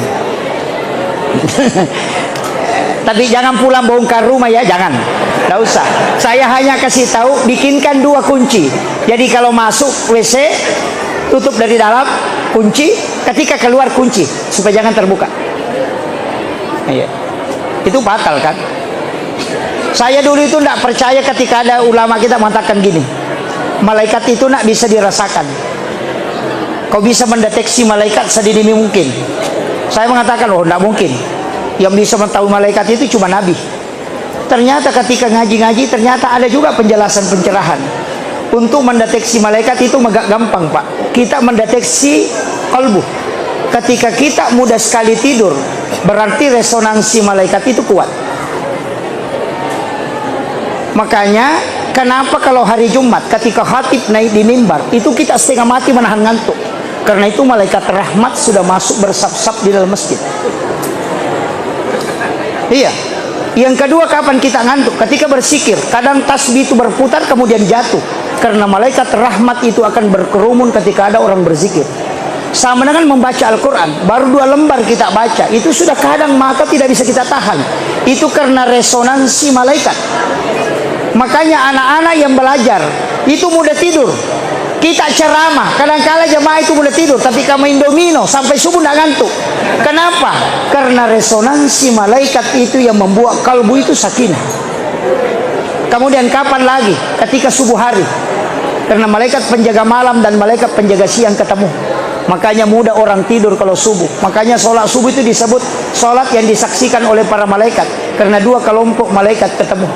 Tapi jangan pulang bongkar rumah ya, jangan. Tidak usah. Saya hanya kasih tahu, bikinkan 2 kunci. Jadi kalau masuk WC, tutup dari dalam, kunci. Ketika keluar kunci, supaya jangan terbuka. Iya. Itu fatal kan? Saya dulu itu tidak percaya ketika ada ulama kita mengatakan gini. Malaikat itu nak bisa dirasakan. Kau bisa mendeteksi malaikat sedini mungkin. Saya mengatakan, oh tidak mungkin. Yang bisa mengetahui malaikat itu cuma Nabi. Ternyata ketika ngaji-ngaji, ternyata ada juga penjelasan pencerahan. Untuk mendeteksi malaikat itu agak gampang, Pak. Kita mendeteksi kalbu. Ketika kita mudah sekali tidur, berarti resonansi malaikat itu kuat. Makanya, kenapa kalau hari Jumat ketika khatib naik di mimbar, itu kita setengah mati menahan ngantuk. Karena itu malaikat rahmat sudah masuk bersap-sap di dalam masjid. Iya. Yang kedua, kapan kita ngantuk? Ketika bersikir. Kadang tasbih itu berputar kemudian jatuh. Karena malaikat rahmat itu akan berkerumun ketika ada orang berzikir. Sama dengan membaca Al-Quran. Baru 2 lembar kita baca. Itu sudah kadang mata tidak bisa kita tahan. Itu karena resonansi malaikat. Makanya anak-anak yang belajar itu mudah tidur. Kita ceramah, kadang-kala jemaah itu mudah tidur, tapi kami domino sampai subuh tidak ngantuk. Kenapa? Karena resonansi malaikat itu yang membuat kalbu itu sakinah. Kemudian kapan lagi? Ketika subuh hari. Karena malaikat penjaga malam dan malaikat penjaga siang ketemu. Makanya mudah orang tidur kalau subuh. Makanya sholat subuh itu disebut sholat yang disaksikan oleh para malaikat. Karena 2 kelompok malaikat ketemu.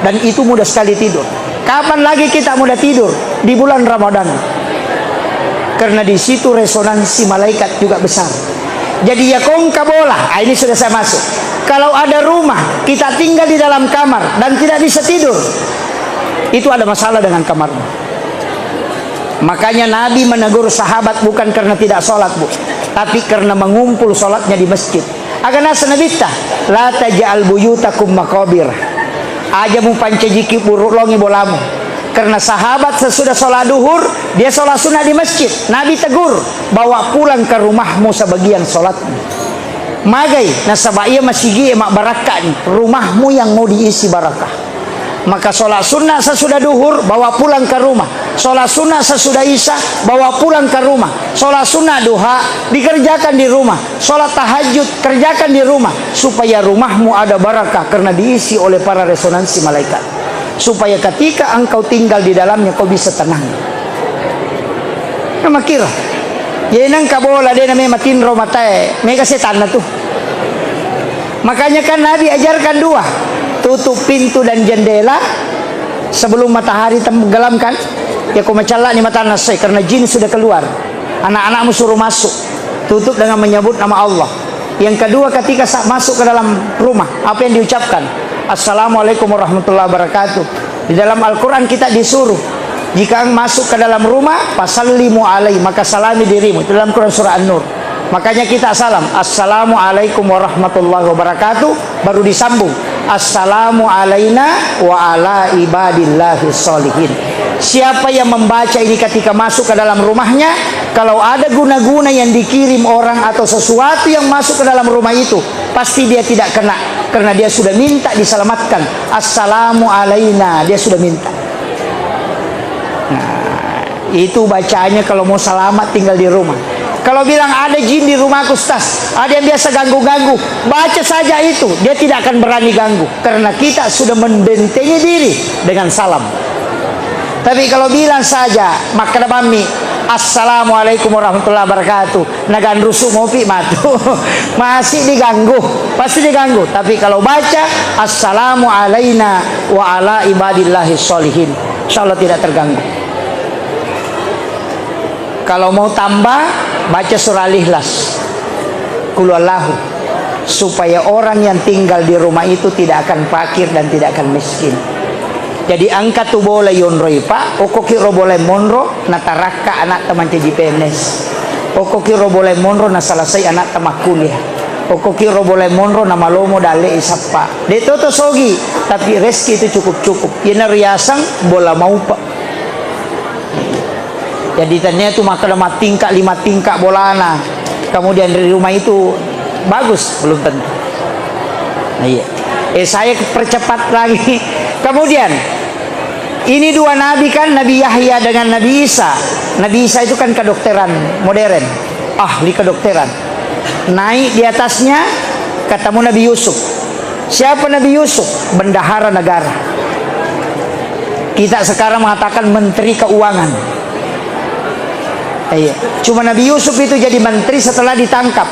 Dan itu mudah sekali tidur. Kapan lagi kita mudah tidur? Di bulan Ramadan. Karena di situ resonansi malaikat juga besar. Jadi ya kongka bola. Ini sudah saya masuk. Kalau ada rumah, kita tinggal di dalam kamar dan tidak bisa tidur, itu ada masalah dengan kamarmu. Makanya Nabi menegur sahabat bukan karena tidak sholat, Bu, tapi karena mengumpul sholatnya di masjid. Agana senabita, la taj'al buyutakum maqabir. Aja mu pancejiki burulongi bolamu. Karena sahabat sesudah sholat duhur, dia sholat sunnah di masjid. Nabi tegur, bawa pulang ke rumahmu sebagian sholatmu. Magai, nasabaya masigi emak barakah nih, rumahmu yang mau diisi barakah. Maka sholat sunnah sesudah duhur, bawa pulang ke rumah. Sholat sunnah sesudah isya, bawa pulang ke rumah. Sholat sunnah duha, dikerjakan di rumah. Sholat tahajud, kerjakan di rumah. Supaya rumahmu ada barakah, karena diisi oleh para resonansi malaikat. Supaya ketika engkau tinggal di dalamnya, kau bisa tenang. Nama kira yenang kabola dia namanya matin romatai mega setan tuh. Makanya kan Nabi ajarkan 2, tutup pintu dan jendela sebelum matahari tenggelamkan. Ya kau macala ni mata nasai karena jin sudah keluar. Anak-anakmu suruh masuk. Tutup dengan menyebut nama Allah. Yang kedua, ketika masuk ke dalam rumah, apa yang diucapkan? Assalamualaikum warahmatullahi wabarakatuh. Di dalam Al-Quran kita disuruh, jika masuk ke dalam rumah, fasallimu alaihi, maka salami dirimu. Itu dalam Quran surah An-Nur. Makanya kita salam, Assalamualaikum warahmatullahi wabarakatuh, baru disambung, Assalamu alaina wa ala ibadillahi sholihin. Siapa yang membaca ini ketika masuk ke dalam rumahnya, kalau ada guna-guna yang dikirim orang atau sesuatu yang masuk ke dalam rumah itu, pasti dia tidak kena, karena dia sudah minta diselamatkan. Assalamu alaina, dia sudah minta. Nah, itu bacaannya kalau mau selamat tinggal di rumah. Kalau bilang ada jin di rumahku, Ustaz, ada yang biasa ganggu-ganggu, baca saja itu, dia tidak akan berani ganggu, karena kita sudah membentengi diri dengan salam. Tapi kalau bilang saja maka bami, Assalamualaikum warahmatullahi wabarakatuh, nagan rusuk ngopi matu, masih diganggu, pasti diganggu. Tapi kalau baca Assalamu alaina wa ala ibadillahi sholihin, insyaallah tidak terganggu. Kalau mau tambah, baca surah Al-Ikhlas, Qul Huwallahu, supaya orang yang tinggal di rumah itu tidak akan fakir dan tidak akan miskin. Jadi angkat tu boleh yonroi pak, okokiro boleh monro, nataraka anak teman ceji PNS, okokiro boleh monro na selesai anak teman kuliah, okokiro boleh monro na malomo dale isapa. Deto to sogi, tapi rezeki itu cukup. Yana riasang bola mau pak. Jadi ternyata itu maka 5 tingkah bolana. Kemudian dari rumah itu bagus, belum tentu. Nah, iya. Saya percepat lagi. Kemudian ini 2 nabi kan, Nabi Yahya dengan Nabi Isa. Nabi Isa itu kan kedokteran modern, ahli kedokteran. Naik di atasnya ketemu Nabi Yusuf. Siapa Nabi Yusuf? Bendahara negara. Kita sekarang mengatakan menteri keuangan. Iya. Cuma Nabi Yusuf itu jadi menteri setelah ditangkap,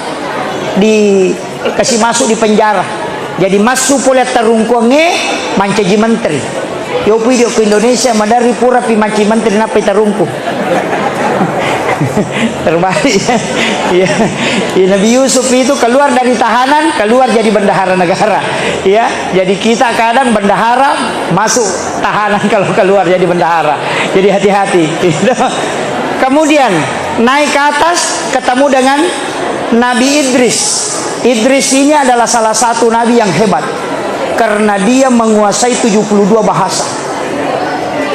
dikasih masuk di penjara. Jadi masuk pula terungkuannya mancaji menteri. Yo pi ke Indonesia madari pura pi manci menteri napa terungkung. Terbalik ya. Ya, Nabi Yusuf itu keluar dari tahanan, keluar jadi bendahara negara ya. Jadi kita kadang bendahara masuk tahanan kalau keluar jadi bendahara. Jadi hati-hati gitu. Kemudian naik ke atas ketemu dengan Nabi Idris. Idris ini adalah salah satu nabi yang hebat karena dia menguasai 72 bahasa.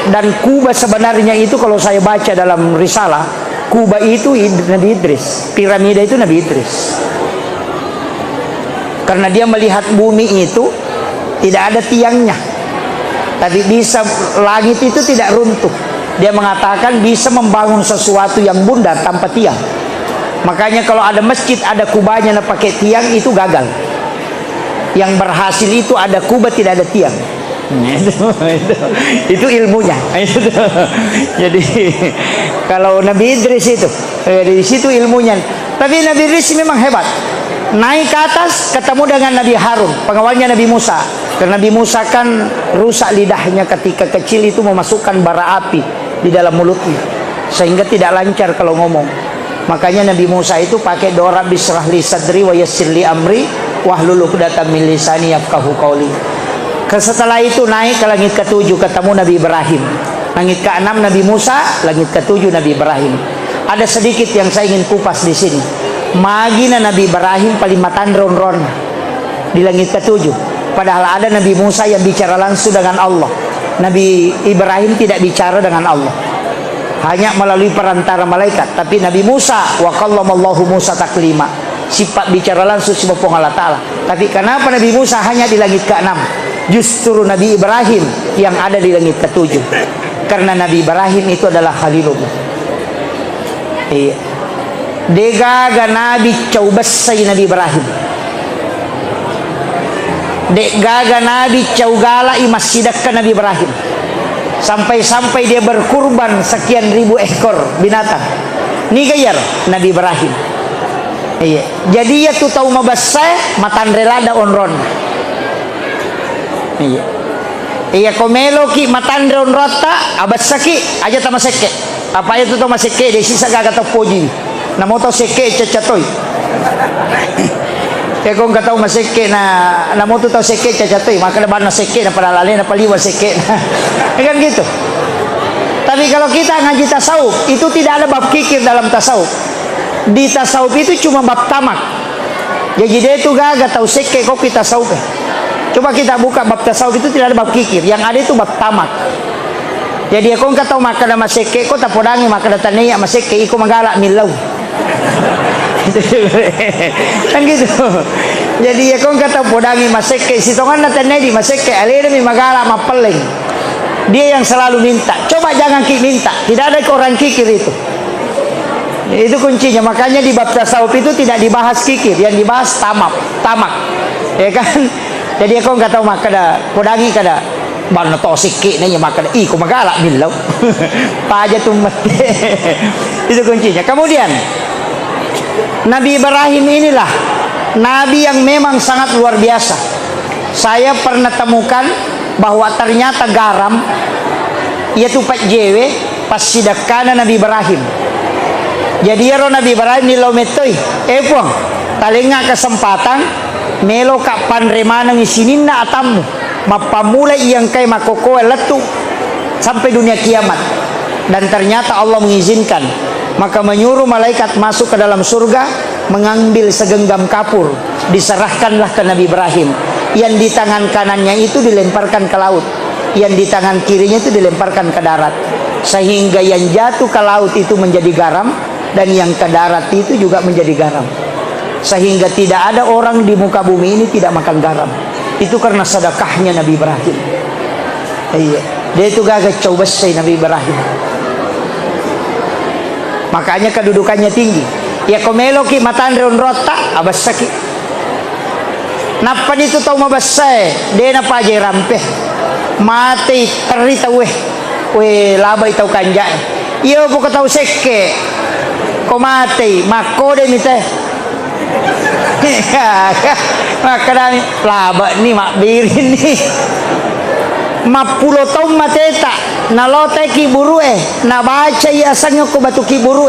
Dan Kuba sebenarnya itu kalau saya baca dalam risalah, Kuba itu Nabi Idris, piramida itu Nabi Idris. Karena dia melihat bumi itu tidak ada tiangnya, tapi bisa langit itu tidak runtuh. Dia mengatakan bisa membangun sesuatu yang bundar tanpa tiang. Makanya kalau ada masjid ada kubahnya yang pakai tiang itu gagal. Yang berhasil itu ada kubah tidak ada tiang. Itu ilmunya. Jadi kalau Nabi Idris itu di situ ilmunya. Tapi Nabi Idris memang hebat. Naik ke atas ketemu dengan Nabi Harun, pengawalnya Nabi Musa. Karena Nabi Musa kan rusak lidahnya ketika kecil itu memasukkan bara api di dalam mulutnya, sehingga tidak lancar kalau ngomong. Makanya Nabi Musa itu pakai doa Rabbi shrah li sadri wa yassir li amri wahlul 'uqdatam min lisani yafqahu qawli. Setelah itu naik ke langit ke-7 ketemu Nabi Ibrahim. Langit ke-6 Nabi Musa, langit ke-7 Nabi Ibrahim. Ada sedikit yang saya ingin kupas di sini. Magina Nabi Ibrahim paling matan ron-ron di langit ke-7. Padahal ada Nabi Musa yang bicara langsung dengan Allah. Nabi Ibrahim tidak bicara dengan Allah, hanya melalui perantara malaikat. Tapi Nabi Musa wa kallamallahu Musa taklima, sifat bicara langsung si Bapa Allah Ta'ala. Tapi kenapa Nabi Musa hanya di langit ke-6? Justru Nabi Ibrahim yang ada di langit ke-7. Karena Nabi Ibrahim itu adalah Khalilullah. Iya. Degaga Nabi caubasai Nabi Ibrahim. Dek gaga Nabi caugala masjidakkan Nabi Ibrahim. Sampai-sampai dia berkurban sekian ribu ekor binatang. Ni gayar Nabi Ibrahim. Iya. Jadi ya tu tahu mabasai matan relada onron. Iya. Iya komelo ki matan ron rota abasaki aja tama seke. Apa itu tama seke de sisa gaga topoji. Namo to seke cacatoy. Kaya kung kataw maseke na namuto taw seke cacatoy, makalaban na seke na palalali na paliwa seke na. Kan gitu. Tapi kalau kita ngaji tasawuf, itu tidak ada bab kikir dalam tasawuf. Di tasawuf itu cuma bab tamak. Jadi dia itu gaga tahu seke kok kita tasawuf. Coba kita buka bab tasawuf itu tidak ada bab kikir, yang ada itu bab tamak. Jadi kung kataw makada maseke ko tapodangi makada taniya maseke iko magala milaw. Kan gitu. Jadi ya kung kata podangi maseke sitongan na tanedi maseke alira mi magala mapeleng. Dia yang selalu minta. Coba jangan minta. Tidak ada orang kikir itu. Itu kuncinya. Makanya di bab tasawuf itu tidak dibahas kikir, yang dibahas tamak. Ya kan? Jadi kung kata makada podangi kada bana to sikki na makada iko magala milaw. Paja tumat. Itu kuncinya. Kemudian Nabi Ibrahim inilah Nabi yang memang sangat luar biasa. Saya pernah temukan bahwa ternyata garam yaitu Pak JW pas sidakana Nabi Ibrahim. Jadi ya Nabi Ibrahim ni lometoy puang talinga kesempatan melo ka panremanang isinin na atammu mapamulai yang kay makokoe letu sampai dunia kiamat. Dan ternyata Allah mengizinkan, maka menyuruh malaikat masuk ke dalam surga, mengambil segenggam kapur, diserahkanlah ke Nabi Ibrahim. Yang di tangan kanannya itu dilemparkan ke laut, yang di tangan kirinya itu dilemparkan ke darat, sehingga yang jatuh ke laut itu menjadi garam, dan yang ke darat itu juga menjadi garam, sehingga tidak ada orang di muka bumi ini tidak makan garam. Itu karena sedekahnya Nabi Ibrahim. Iya, dia itu gagah coba say Nabi Ibrahim. Makanya kedudukannya tinggi. Ya komelo ki matan ron rota abasaki. Napa itu tahu mabasai, dia napa aja rampeh. mati terita weh laba itau kanja iyo buka tau sekke ko mati mako de mite makadami laba ni mak birin ni mapulo tau mateta nalote kiburu na baca ya sanyo ko batu kiburu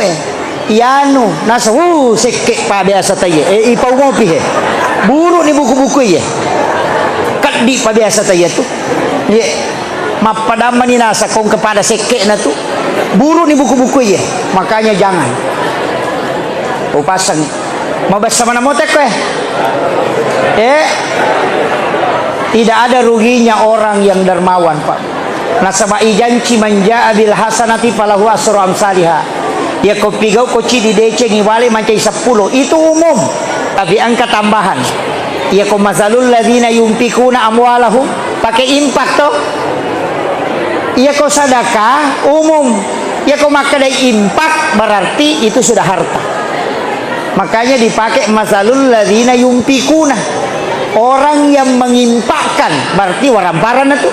yanu nasa sekke pa biasa tayo ipau ngopi buru ni buku-buku di pa biasa tayo tu mapadaman ni nasa kung kepada sekke na tu buru ni buku-buku makanya jangan upasang mabasa mana motek tidak ada ruginya orang yang dermawan Pak. Nasaba ijanci manja abil hasanati falahu asru amsalihah. Ya kopigau koci di DC ngiwali mancai 10 itu umum tapi angka tambahan. Ya ko mazalul ladzina yunfikuna amwalahum pakai impak toh. Ya ko sedekah umum. Ya ko makadai impak berarti itu sudah harta. Makanya dipakai mazalul ladzina yunfikuna. Orang yang mengimpakkan berarti waramparan itu.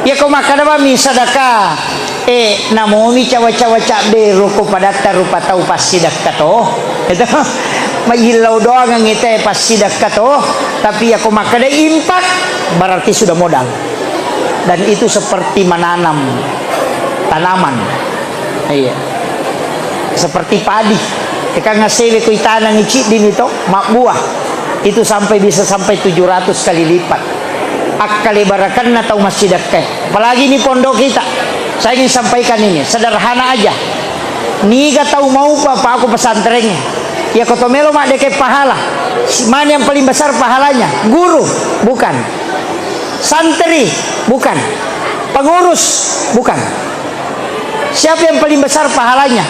Ya kau makan apa mi sedekah namomi cawa-cawa cak beru ko pada rupa tahu pasti dekat toh itu mailau doang ngite pasti dekat toh tapi ya kau makan impak berarti sudah modal dan itu seperti menanam tanaman seperti padi jika ngasih ku tanah ngicik din itu mak buah itu bisa sampai 700 kali lipat akali barakan atau masih dekat apalagi ini pondok kita saya ingin sampaikan ini sederhana aja ni gak tahu mau apa aku pesantrennya ya kotomelo mak deke pahala mana yang paling besar pahalanya guru bukan santri bukan pengurus bukan siapa yang paling besar pahalanya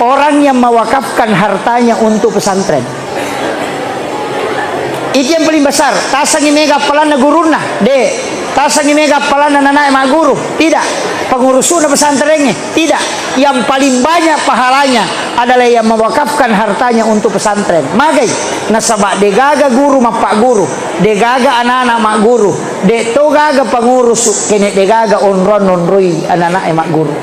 orang yang mewakafkan hartanya untuk pesantren itu yang paling besar tasangi mega pelana guruna tasangi mega pelana anak emak guru tidak pengurusuna pesantrennya tidak yang paling banyak pahalanya adalah yang mewakafkan hartanya untuk pesantren magai nasabak degaga guru mapak guru degaga anak-anak mak guru to gaga pengurus kene degaga onrui anak-anak emak guru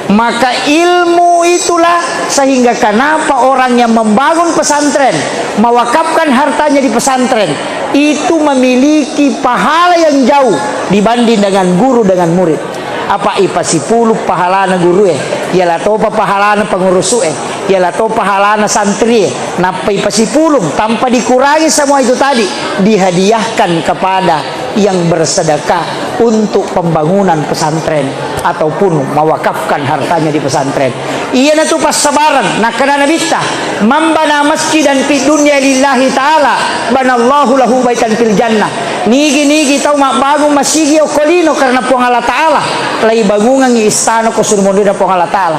maka ilmu itulah sehingga kenapa orang yang membangun pesantren mewakafkan hartanya di pesantren itu memiliki pahala yang jauh dibanding dengan guru dengan murid apa ipasi puluh pahalana guru ialah topa pahalana pengurus ialah topa pahalana santri napa ipasi puluh tanpa dikurangi semua itu tadi dihadiahkan kepada yang bersedekah untuk pembangunan pesantren ataupun mewakafkan hartanya di pesantren. Iya na tu pas sabaran nak kana nabita mambana masjidan fi dunya lillahi taala banallahu lahu baitan fil jannah. Nigi tahu mak bangun masjid o kolino karena puang Allah taala lai bangungan istana ko surmondina puang Allah taala.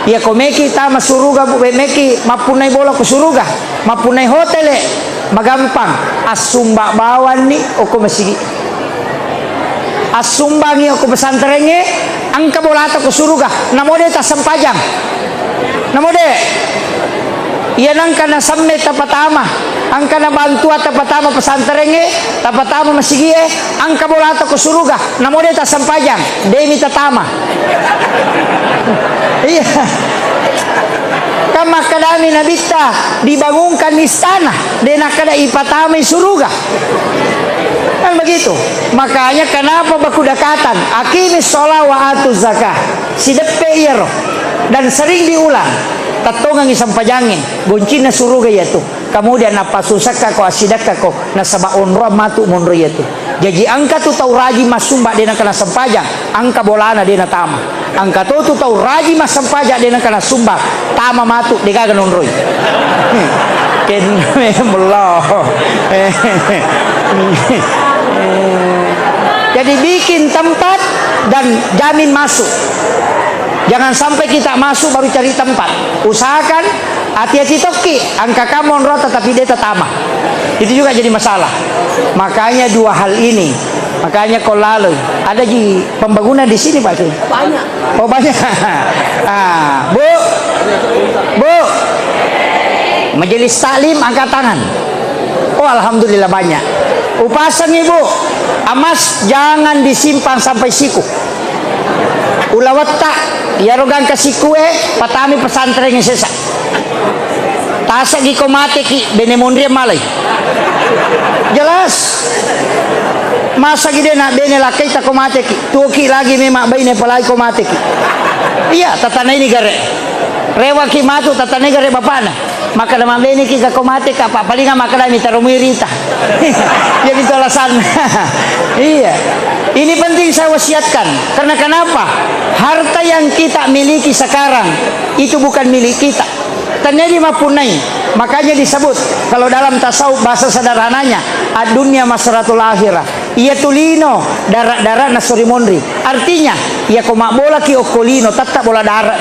Ya komeki tama suruga bu meki mapunai bola ko suruga mapunai hotel magampang asumba bawan ni o ko masjid asumbangi aku pesantrennya angka bola atau ke suruga namode tak sempajang namode iya nangka na samme tapatama angka na bantu tapatama pesantrennya tapatama masih angka bola atau ke suruga namode tak sempajang demi tatama iya kama kadami nabita dibangunkan istana dena kada ipatami suruga kan begitu makanya kenapa baku dakatan akimi sholat wa atu zakah si depe iero dan sering diulang tatongang isang pajangin guncina suruga yaitu kemudian apa susaka ko asidaka ko nasaba onro matu monro yaitu jadi angka tu tau raji masumba dena kana sempajang angka bolana dena tama angka tu tau raji masampaja dena kana sumba tama matu dega ganonroi ken mullah jadi bikin tempat dan jamin masuk jangan sampai kita masuk baru cari tempat usahakan hati-hati toki angka kamu rota tapi dia tetama itu juga jadi masalah makanya dua hal ini makanya kalau lalu ada di pembangunan di sini Pak banyak oh banyak bu majelis taklim angkat tangan oh alhamdulillah banyak upasan ibu Emas jangan disimpan sampai siku. Ulawata yarogan ka sikue patami pesantren yang sesa. Tasa gi komate ki benemondria malay. Jelas. Masa gide na bene lakai ta komate ki. Tuki lagi memang baine palai komate ki. Iya, tatana ini gare. Rewa ki matu tatana gare bapana. Maka naman bene ki ka komate ka pa palinga maka dami tarumirita. Jadi itu alasan. Iya. Ini penting saya wasiatkan. Karena kenapa? Harta yang kita miliki sekarang itu bukan milik kita. Ternyata mapunai. Makanya disebut kalau dalam tasawuf bahasa sederhananya, ad-dunya masratul akhirah. Ia tulino darat-darat nasuri mondri. Artinya, ia komak bola ki okolino tetap bola darat.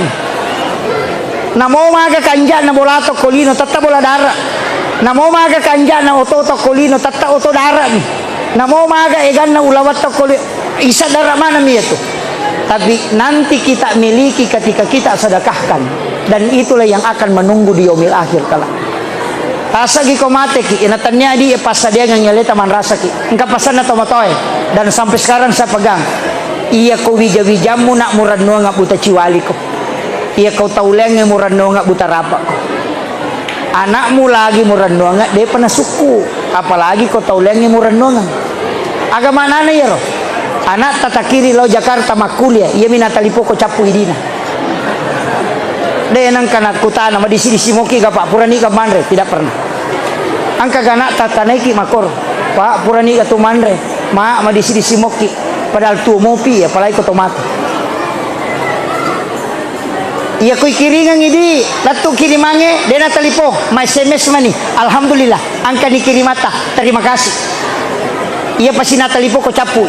Namo maga kanja na bola to kolino tetap bola darat. Namo maga kanja na oto kolino tetap oto darat. Namo maga egan na ulawat to kolino isa darat mana mi itu. Tapi nanti kita miliki ketika kita sedekahkan, dan itulah yang akan menunggu di yaumil akhir kala. Tasagi komate ki inatanya di pas dia nyeleta man rasa ki. Engka pasan atau matoy dan sampai sekarang saya pegang. Iya ko wija-wijamu nak muradno nga buta ciwali ko. Iya kau tauleng nga muradno nga buta rapa ko. Anakmu lagi muradno nga dia pernah suku. Apalagi kau tauleng nga muradno nga. Agama nana ya ro. Anak tatakiri lo Jakarta makulia, ia minatalipo ko capu idina. Dia nang kanat kutana ma disi moki ka Pak Purani ka manre tidak pernah. Angka ganak tataneki makor. Pak Purani ka tu manre, ma disi moki padahal tu mopi apalagi ko tomat. Ia ko kiringan idi, latu kirimange dia natalipo, ma SMS mani. Alhamdulillah, angka dikirimata. Terima kasih. Ia pasti natalipo ko capu.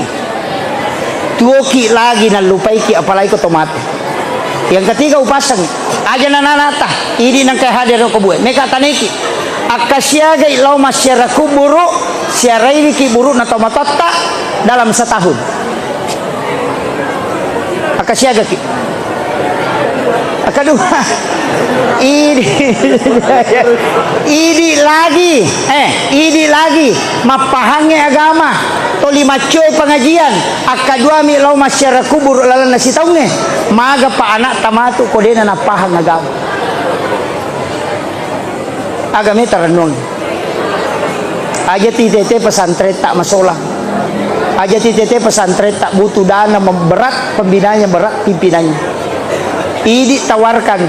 Tuoki lagi na lupaiki apalagi ko tomate. Yang ketiga upasang aja nananata ini nang kay hadir ko buat meka taniki akasyaga ilaw masyara kuburu siaraini ki buru na tomatotta dalam setahun. Akasyaga ki kedua ini lagi mapahangi agama to lima coy pengajian akadua mi lau masyarakat kubur lalan nasi taunge maga pa anak tamatu kodena na pahang agama agama taranong aja titete pesantren tak masolang aja titete pesantren tak butuh dana berat pembinanya berat pimpinannya ini tawarkan.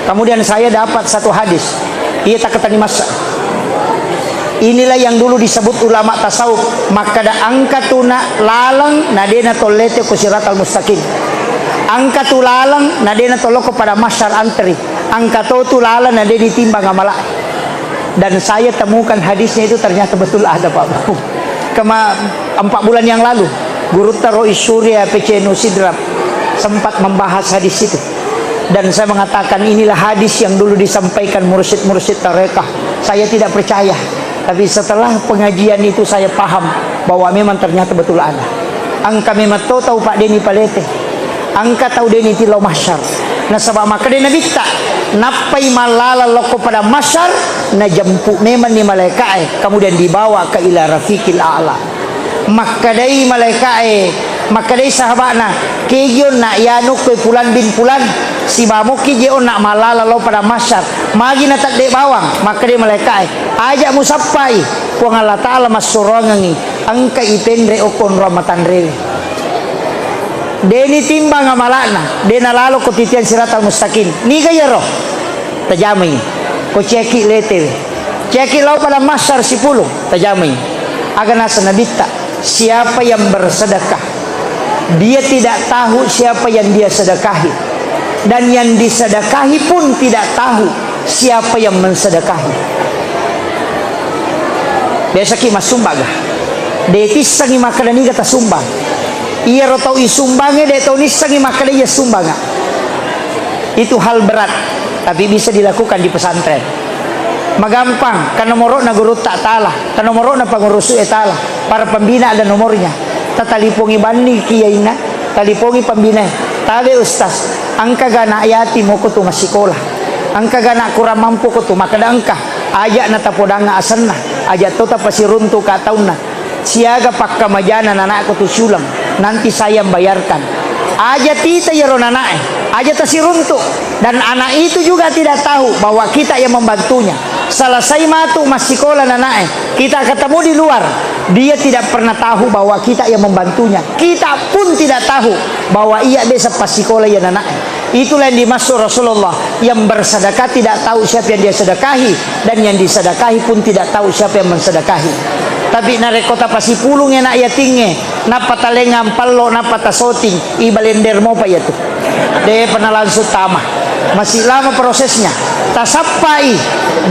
Kemudian saya dapat satu hadis. Ia tak ketani masa. Inilah yang dulu disebut ulama tasawuf. Maka da angkatuna lalang nadena tolete ku siratal mustaqim. Angkatu lalang nadena toloko pada masyar antri. Angkatu lalang nadena ditimbang amala. Dan saya temukan hadisnya itu ternyata betul ada Pak. 4 bulan yang lalu Guru Taro Surya PC Nusidrap sempat membahas hadis itu. Dan saya mengatakan inilah hadis yang dulu disampaikan mursyid-mursyid tarekah. Saya tidak percaya, tapi setelah pengajian itu saya paham bahwa memang ternyata betul ada. Angka memang tahu Pak Deni Palete, angka tahu Deni Tilo Masyar. Nah sebab maka dia nabita napai malala loko pada masyar na jampu memang ni malaikat kemudian dibawa ke ila rafiqil a'la. Maka dari malaikat maka dari sahabatna kegion nak yanuk ke pulan bin pulan si bamuki je nak malala lo pada masyar magi na tak dek bawang maka dia malaikat ajak musafai ku Allah taala masurangangi angka itendre okon ramatan re deni timbang amalana dena lalu ko titian siratal mustaqim ni gaya roh tajami ko ceki lete ceki lo pada masyar 10 tajami agana sanabita siapa yang bersedekah dia tidak tahu siapa yang dia sedekahi dan yang disedekahi pun tidak tahu siapa yang mensedekahi. Biasa ki masumbaga deti sangi makadani kata sumbang ia rotau isumbange de tau ni sangi makadani ya sumbanga itu hal berat tapi bisa dilakukan di pesantren magampang kan nomor na guru tak talah kan nomor na pengurus etala para pembina ada nomornya tatalipongi bandi kiyaina talipongi pembina tabe ustaz angka gana ayati mo ko tu masikolah angka gana kurang mampu ko tu makada angka ajak na tapodanga asanna ajak tota pasiruntu ka tauna siaga pakka majana anakku tuh sulang, nanti saya bayarkan. Aja tita ya ronanae, aja tasiruntuk, dan anak itu juga tidak tahu bahwa kita yang membantunya. Selesai matu masih sekolah nanae, kita ketemu di luar, dia tidak pernah tahu bahwa kita yang membantunya. Kita pun tidak tahu bahwa ia bisa pas sekolah ya nanae. Itulah yang dimaksud Rasulullah, yang bersedekah tidak tahu siapa yang dia sedekahi, dan yang disedekahi pun tidak tahu siapa yang mensedekahi. Tapi narekota pasi pulung enak ya tinggi, napa talengam pallo napa tasoting ibalender mo pa yato. De penalan sutama. Masih lama prosesnya. Tasapai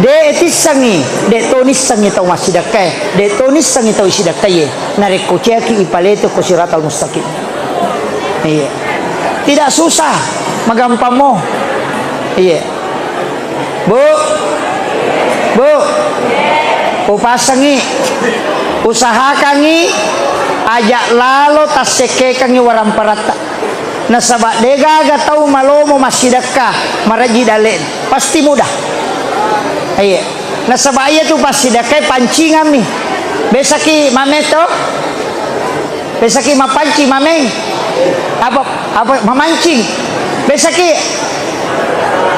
de etisangi, de tonis sangi tau masih dakai, de tonis sangi tau isi dakai. Narekoceaki ipaleto ko siratal mustaqim. Iya. Tidak susah, magampang mo. Iya. Bu. Upasangi, usahakangi, ajak lalo tasekekangi warang parata. Nasabak dega gatau malomo masidaka maraji dalen pasti mudah. Iya. Nasabak iya tu pasti dakai pancingan mi. Besaki mameto, besaki mapanci mameng. Apa memancing? Besaki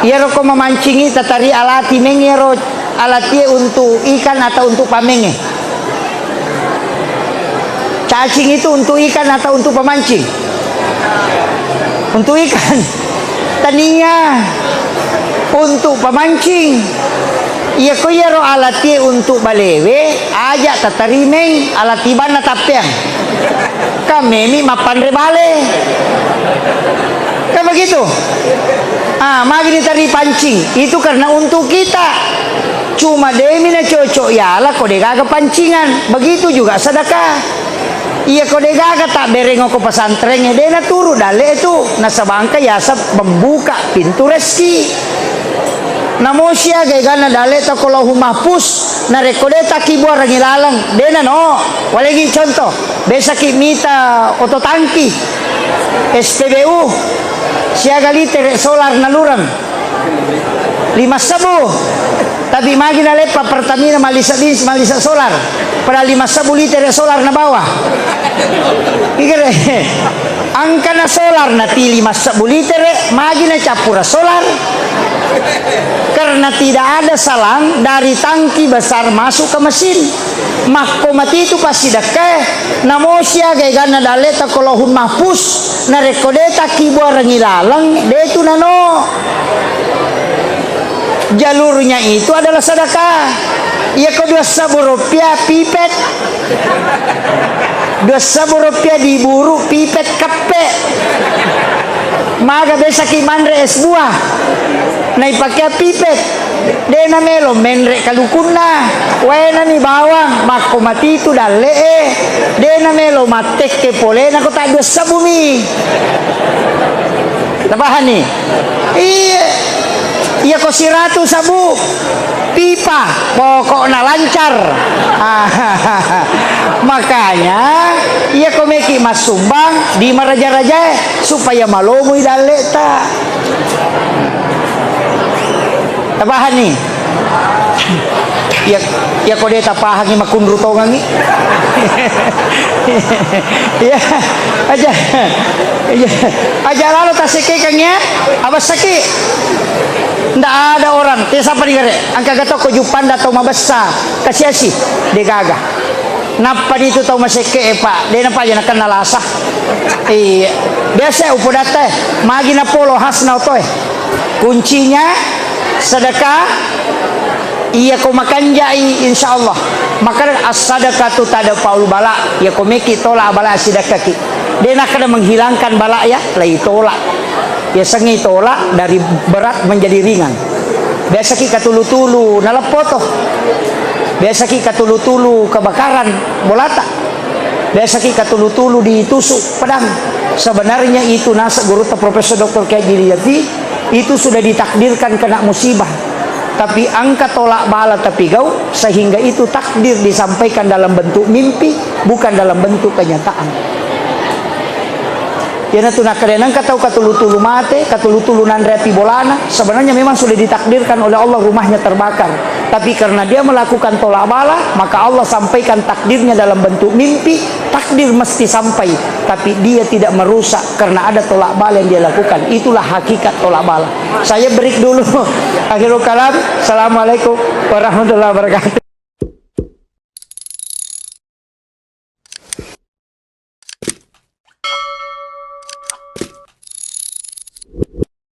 iya roko memancingi tatari alati mengero alatnya untuk ikan atau untuk pamenge. Cacing itu untuk ikan atau untuk pemancing? Untuk ikan. Taninya untuk pemancing. Iya ko yero alatnya untuk balewe, aja tatarimeng alatiban na tapyang. Kami mapan rebale. Kan begitu? Magi ditari pancing. Itu karena untuk kita. Cuma demi na cocok ya lah kode gaga pancingan. Begitu juga sedekah. Iya kode gaga tak bereng ko pesantrennya dena turu dale itu nasabangka yasa membuka pintu rezeki. Namosia gana dale ta kalau humahpus na rekode ta kibuar ngilalang dena no. Walegi contoh besaki mita ototangki SPBU siaga liter solar nalurang 5.000. Tapi magi na lepa Pertamina malisa bis malisa solar pada 5.000 liter solar na bawah. Ikere angka na solar na ti 5.000 liter magi na capura solar. Karena tidak ada salang dari tangki besar masuk ke mesin. Makko mati itu pasti dekai. Namosia gana daleta kolohun mahpus na rekodeta kibuar ngilalang detu nano. Jalurnya itu adalah sedekah. Ia ko 2.000 rupiah pipet. 2.000 rupiah diburu pipet kepe. Maga besaki mandre es buah. Nai pakai pipet. Dena melo menre kalukunna. Wena ni bawang mako mati itu dale. Dena melo matek ke polena ko tak 2.000 mi. Tabahan ni. Iya. Iya ko si ratu sabu pipa pokoknya lancar. Makanya iya ko meki mas sumbang di maraja-raja supaya malomo idaleta. Tabahan nih. Ya ko deta pahangi makunrutongangi. Ya aja. Aja lalu tasekekangnya abas sakit. Ndak ada orang, siapa digare? Angka gato ko jupan datau mabessa, kasiasi degaga. Napa itu tau maseke pak? Dia napa aja nak nalasah. Iya, biasa upo data, magi na polo khas na otoy. Kuncinya sedekah. Iya ko makan jai insyaallah. Maka as-sadaqatu tadfa'ul bala. Ya ko meki tolak bala sidakaki. Dia nak kena menghilangkan bala ya, lai tolak. Ya sengi tolak dari berat menjadi ringan. Biasa ki katulu-tulu nalepoto. Biasa ki katulu-tulu kebakaran bolata. Biasa ki katulu-tulu ditusuk pedang. Sebenarnya itu nasa guru Profesor Dr. Kiai Yati itu sudah ditakdirkan kena musibah. Tapi angka tolak bala tapi gau sehingga itu takdir disampaikan dalam bentuk mimpi bukan dalam bentuk kenyataan. Ya tu nak kerenang katau katulu-tulu mate, katulu-tulu nan repi bolana. Sebenarnya memang sudah ditakdirkan oleh Allah rumahnya terbakar. Tapi karena dia melakukan tolak bala, maka Allah sampaikan takdirnya dalam bentuk mimpi. Takdir mesti sampai, tapi dia tidak merusak karena ada tolak bala yang dia lakukan. Itulah hakikat tolak bala. Saya break dulu. Akhirul kalam. Assalamualaikum warahmatullahi wabarakatuh.